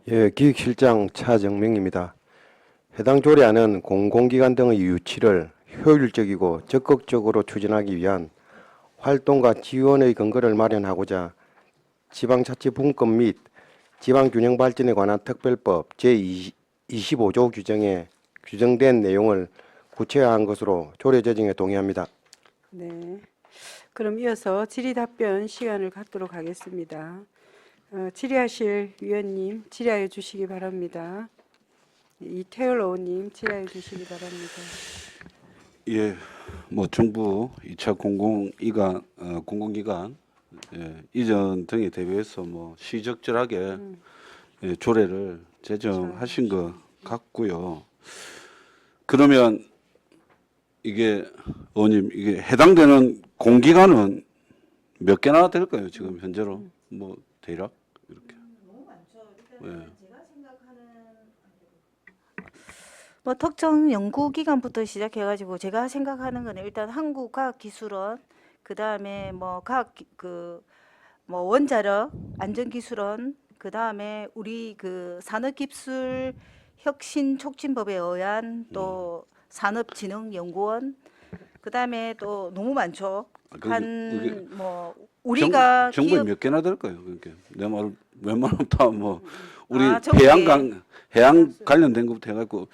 예, 기획실장 차정명입니다. 해당 조례안은 공공기관 등의 유치를 효율적이고 적극적으로 추진하기 위한 활동과 지원의 근거를 마련하고자 지방자치분권 및 지방균형발전에 관한 특별법 제25조 규정에 규정된 내용을 구체화한 것으로 조례 제정에 동의합니다. 네, 그럼 이어서 질의 답변 시간을 갖도록 하겠습니다. 질의하실 위원님 질의하여 주시기 바랍니다. 이태열 의원님 질의하여 주시기 바랍니다. 예, 뭐 정부 2차 공공기관 이전 등에 대비해서 뭐 시적절하게 조례를 제정하신 것 같고요. 그러면 이게 의원님 이게 해당되는 공기관은 몇 개나 될까요? 지금 현재로 뭐 대략 이렇게. 너무 많죠. 예. 제가 생각하는 뭐 특정 연구기관부터 시작해가지고 제가 생각하는 거는 일단 한국과학기술원, 그 다음에 뭐 뭐 원자력 안전기술원, 그 다음에 우리 그 산업기술혁신촉진법에 의한 또 산업진흥연구원, 그 다음에 또 너무 많죠. 그게 한 뭐 우리가 정부에 기업 몇 개나 될까요? 그러니까 내 말 웬만하면 다 뭐 우리 정부에 해양 관련된 것부터 해갖고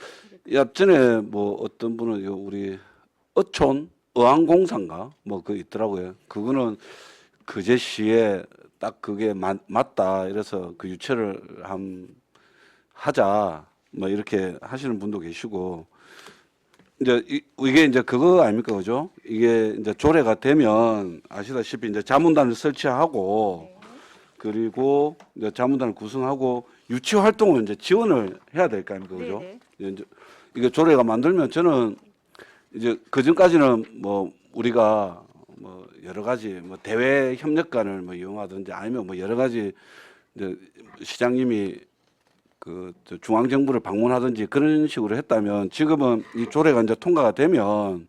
앞전에 뭐 어떤 분은 우리 어촌 어항공사인가 뭐 그 있더라고요. 그거는 거제시에 딱 그게 맞다. 이래서 그 유치를 하자. 뭐 이렇게 하시는 분도 계시고 이제 이게 이제 그거 아닙니까, 그죠? 이게 이제 조례가 되면 아시다시피 이제 자문단을 설치하고 그리고 이제 자문단을 구성하고 유치 활동을 이제 지원을 해야 될 거 아닙니까, 그죠? 이제 이게 조례가 만들면 저는 이제 그 전까지는 뭐 우리가 뭐 여러 가지 뭐 대외 협력관을 뭐 이용하든지 아니면 뭐 여러 가지 이제 시장님이 저 중앙 정부를 방문하든지 그런 식으로 했다면 지금은 이 조례가 이제 통과가 되면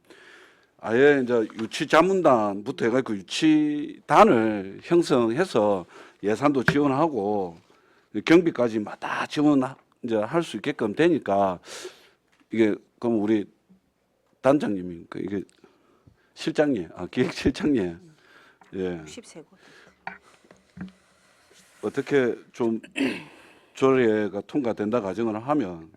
아예 이제 유치 자문단부터 해가지고 유치단을 형성해서 예산도 지원하고 경비까지 막 다 지원 이제 할 수 있게끔 되니까 이게 그럼 우리 단장님이 이게 실장님, 기획실장님, 예, 60세고. 어떻게 좀 조례가 통과된다 가정을 하면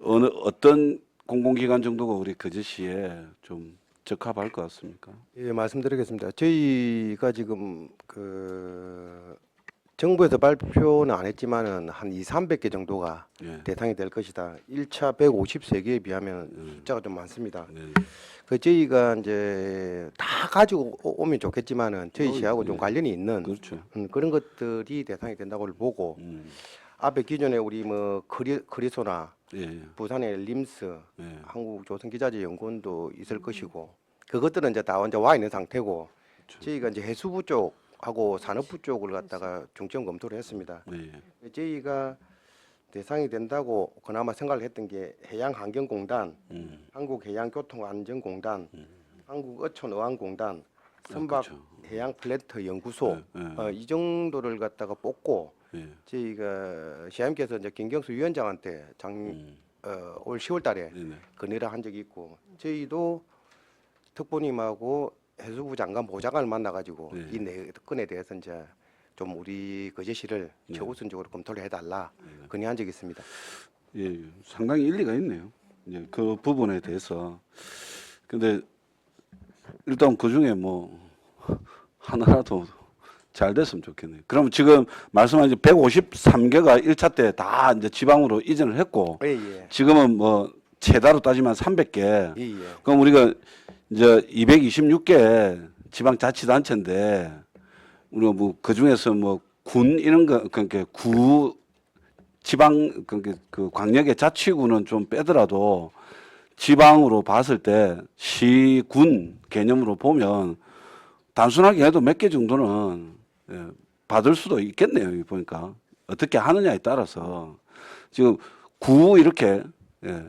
어떤 공공기관 정도가 우리 거제시에 좀 적합할 것 같습니까? 예, 말씀드리겠습니다. 저희가 지금 정부에서 발표는 안 했지만은 한 200~300개 정도가 예. 대상이 될 것이다. 1차 153개에 비하면 숫자가 좀 많습니다. 네. 저희가 이제 다 가지고 오면 좋겠지만은 저희 시하고 좀 관련이 있는 그렇죠. 그런 것들이 대상이 된다고 보고 앞에 기존에 우리 뭐 크리소나 예. 부산의 림스, 예. 한국조선기자재연구원도 있을 것이고 그것들은 이제 다 와 있는 상태고 저희가 이제 해수부 쪽하고 산업부 쪽을 갖다가 중점 검토를 했습니다. 예. 저희가 대상이 된다고 그나마 생각을 했던 게 해양환경공단, 한국해양교통안전공단, 한국어촌어항공단, 선박 그렇죠. 해양플랜트 연구소 이 정도를 갖다가 뽑고 예. 저희가 시장님께서 이제 김경수 위원장한테 올 10월달에 네네. 건의를 한 적이 있고 저희도 특보님하고 해수부 장관 보좌관을 만나가지고 네. 이 건에 대해서 이제 좀 우리 거제시를 네. 최우선적으로 검토를 해달라 건의한 적이 있습니다. 예, 상당히 일리가 있네요. 이제 그 부분에 대해서. 근데 일단 그 중에 뭐 하나라도 잘 됐으면 좋겠네요. 그럼 지금 말씀하신 153개가 1차 때 다 이제 지방으로 이전을 했고 예. 지금은 뭐 최다로 따지면 300개. 예. 그럼 우리가 이제 226개 지방자치단체인데 우리가 뭐 그 중에서 뭐 군 이런 거 그러니까 구 지방 그 광역의 자치구는 좀 빼더라도 지방으로 봤을 때 시군 개념으로 보면 단순하게 해도 몇 개 정도는 예, 받을 수도 있겠네요. 여기 보니까 어떻게 하느냐에 따라서 지금 구 이렇게 예,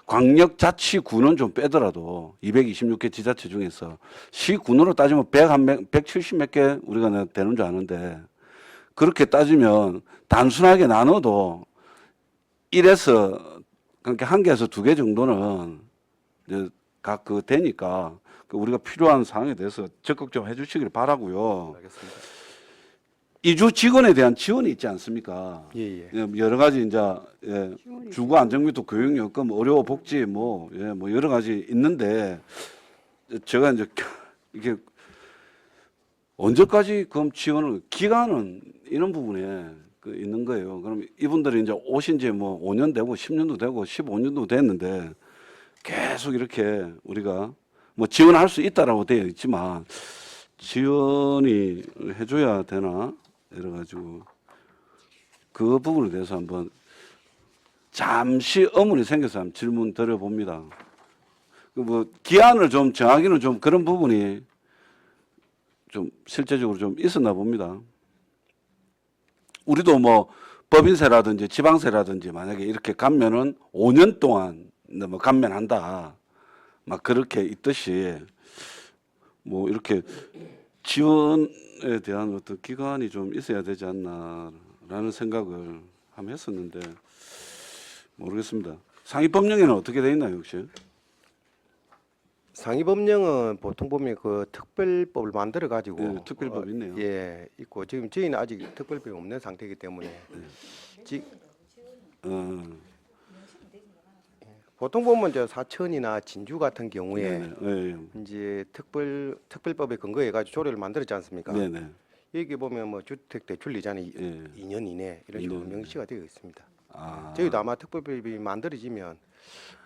광역자치구는 좀 빼더라도 226개 지자체 중에서 시군으로 따지면 170 몇 개 우리가 되는 줄 아는데 그렇게 따지면 단순하게 나눠도 1에서 그러니까 1개에서 2개 정도는 이제 각 그 되니까 우리가 필요한 사항에 대해서 적극 좀 해주시길 바라고요. 알겠습니다. 이주 직원에 대한 지원이 있지 않습니까? 예. 여러 가지 이제 예, 주거 안정 및 교육 여건, 의료 복지 뭐 여러 가지 있는데 제가 이제 이게 언제까지 그럼 지원을 기간은 이런 부분에 있는 거예요. 그럼 이분들이 이제 오신 지 뭐 5년 되고 10년도 되고 15년도 됐는데 계속 이렇게 우리가 뭐 지원할 수 있다라고 되어 있지만 지원이 해줘야 되나 이래가지고 그 부분에 대해서 한번 잠시 의문이 생겨서 한번 질문 드려봅니다. 뭐 기한을 좀 정하기는 좀 그런 부분이 좀 실제적으로 좀 있었나 봅니다. 우리도 뭐 법인세라든지 지방세라든지 만약에 이렇게 감면은 5년 동안 뭐 감면한다. 막 그렇게 있듯이 뭐 이렇게 지원에 대한 어떤 기간이 좀 있어야 되지 않나라는 생각을 한번 했었는데 모르겠습니다. 상위법령에는 어떻게 돼 있나요, 혹시? 상위법령은 보통 보면 그 특별법을 만들어 가지고 네, 특별법 있네요. 예, 있고 지금 저희는 아직 특별법이 없는 상태이기 때문에 보통 보면 이제 사천이나 진주 같은 경우에 네. 이제 특별법에 근거해 가지고 조례를 만들었지 않습니까? 네네. 여기 보면 뭐 주택 대출 이자는 예. 2년 이내 이런 식으로 2년 이내. 명시가 되어 있습니다. 아, 저희도 아마 특별법이 만들어지면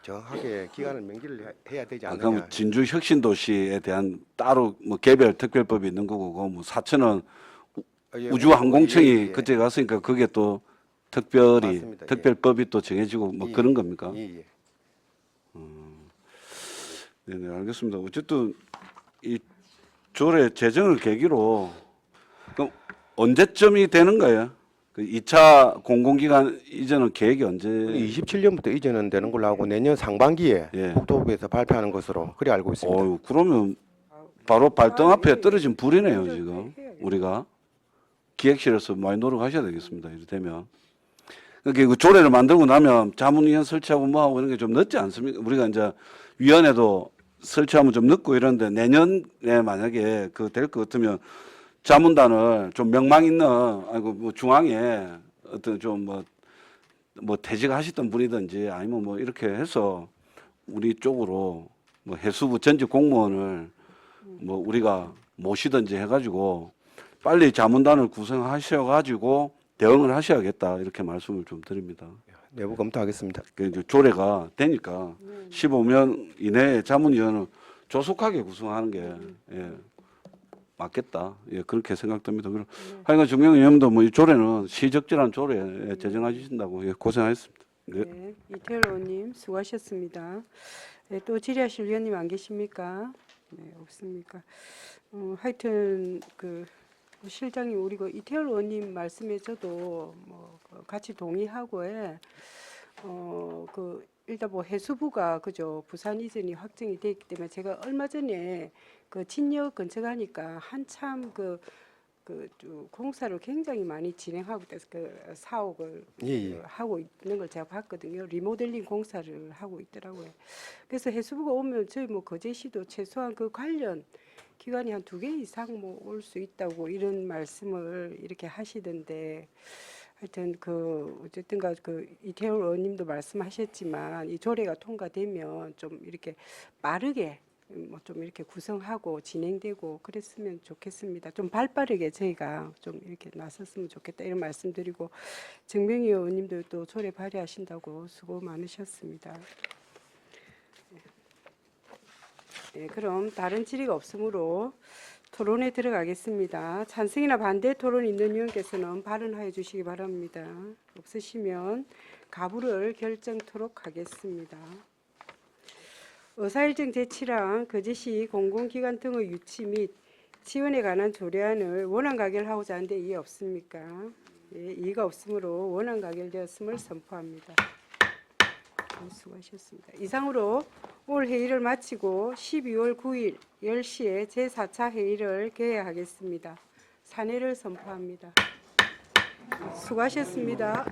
정확하게 기간을 명기를 해야 되지 않느냐. 그럼 진주 혁신도시에 대한 따로 뭐 개별 특별법이 있는 거고, 그거 뭐 사천은 예, 우주항공청이 예, 예. 그때 갔으니까 그게 또 특별히 맞습니다. 예. 특별법이 또 정해지고 뭐 예, 그런 겁니까? 예, 예. 네네, 알겠습니다. 어쨌든 이 조례 제정을 계기로 그럼 언제쯤이 되는 거예요? 그 2차 공공기관 이전은 계획이 언제? 27년부터 이전은 되는 걸로 하고 내년 상반기에 예. 국토부에서 발표하는 것으로 그리 알고 있습니다. 어유, 그러면 바로 발등 앞에 예. 떨어진 불이네요, 먼저 지금. 해야겠네. 우리가 기획실에서 많이 노력하셔야 되겠습니다. 이렇게 되면. 그러니까 그 조례를 만들고 나면 자문위원 설치하고 뭐하고 이런 게 좀 늦지 않습니까? 우리가 이제 위원회도 설치하면 좀 늦고 이런데 내년에 만약에 그 될 것 같으면 자문단을 좀 명망 있는, 아이고 뭐 중앙에 어떤 좀 뭐 퇴직하시던 분이든지 아니면 뭐 이렇게 해서 우리 쪽으로 뭐 해수부 전직 공무원을 뭐 우리가 모시든지 해가지고 빨리 자문단을 구성하셔가지고 대응을 하셔야겠다, 이렇게 말씀을 좀 드립니다. 내부 검토하겠습니다. 그 이제 조례가 되니까 15명 이내에 자문위원을 조속하게 구성하는 게 예, 맞겠다. 예, 그렇게 생각됩니다. 그럼 하여간 정명 의원도 뭐 이 조례는 시적절한 조례 제정하신다고 예, 고생하셨습니다. 네. 네, 이태열 의원님 수고하셨습니다. 네, 또 질의하실 위원님 안 계십니까? 네, 없습니까? 하여튼 그 실장님, 우리 그 이태열 의원님 말씀에 저도 뭐 같이 동의하고에 그 일단 뭐 해수부가 그죠, 부산 이전이 확정이 되기 때문에 제가 얼마 전에 그 진역 건축하니까 한참 그 공사를 굉장히 많이 진행하고 있어서 그 사옥을 예, 예. 하고 있는 걸 제가 봤거든요. 리모델링 공사를 하고 있더라고요. 그래서 해수부가 오면 저희 뭐 거제시도 최소한 그 관련 기관이 한 2개 이상 뭐 올 수 있다고 이런 말씀을 이렇게 하시던데, 하여튼 그 어쨌든가 그 이태울 의원님도 말씀하셨지만 이 조례가 통과되면 좀 이렇게 빠르게 뭐 좀 이렇게 구성하고 진행되고 그랬으면 좋겠습니다. 좀 발빠르게 저희가 좀 이렇게 나섰으면 좋겠다, 이런 말씀드리고, 정명희 의원님도 또 조례 발의하신다고 수고 많으셨습니다. 네, 그럼 다른 질의가 없으므로 토론에 들어가겠습니다. 찬성이나 반대 토론 있는 의원께서는 발언하여 주시기 바랍니다. 없으시면 가부를 결정토록 하겠습니다. 의사일정 제출한 거제시 공공기관 등의 유치 및 지원에 관한 조례안을 원안 가결하고자 하는데 이의 없습니까? 예, 이의가 없으므로 원안 가결되었음을 선포합니다. 수고하셨습니다. 이상으로 오늘 회의를 마치고 12월 9일 10시에 제4차 회의를 개회하겠습니다. 산회를 선포합니다. 수고하셨습니다.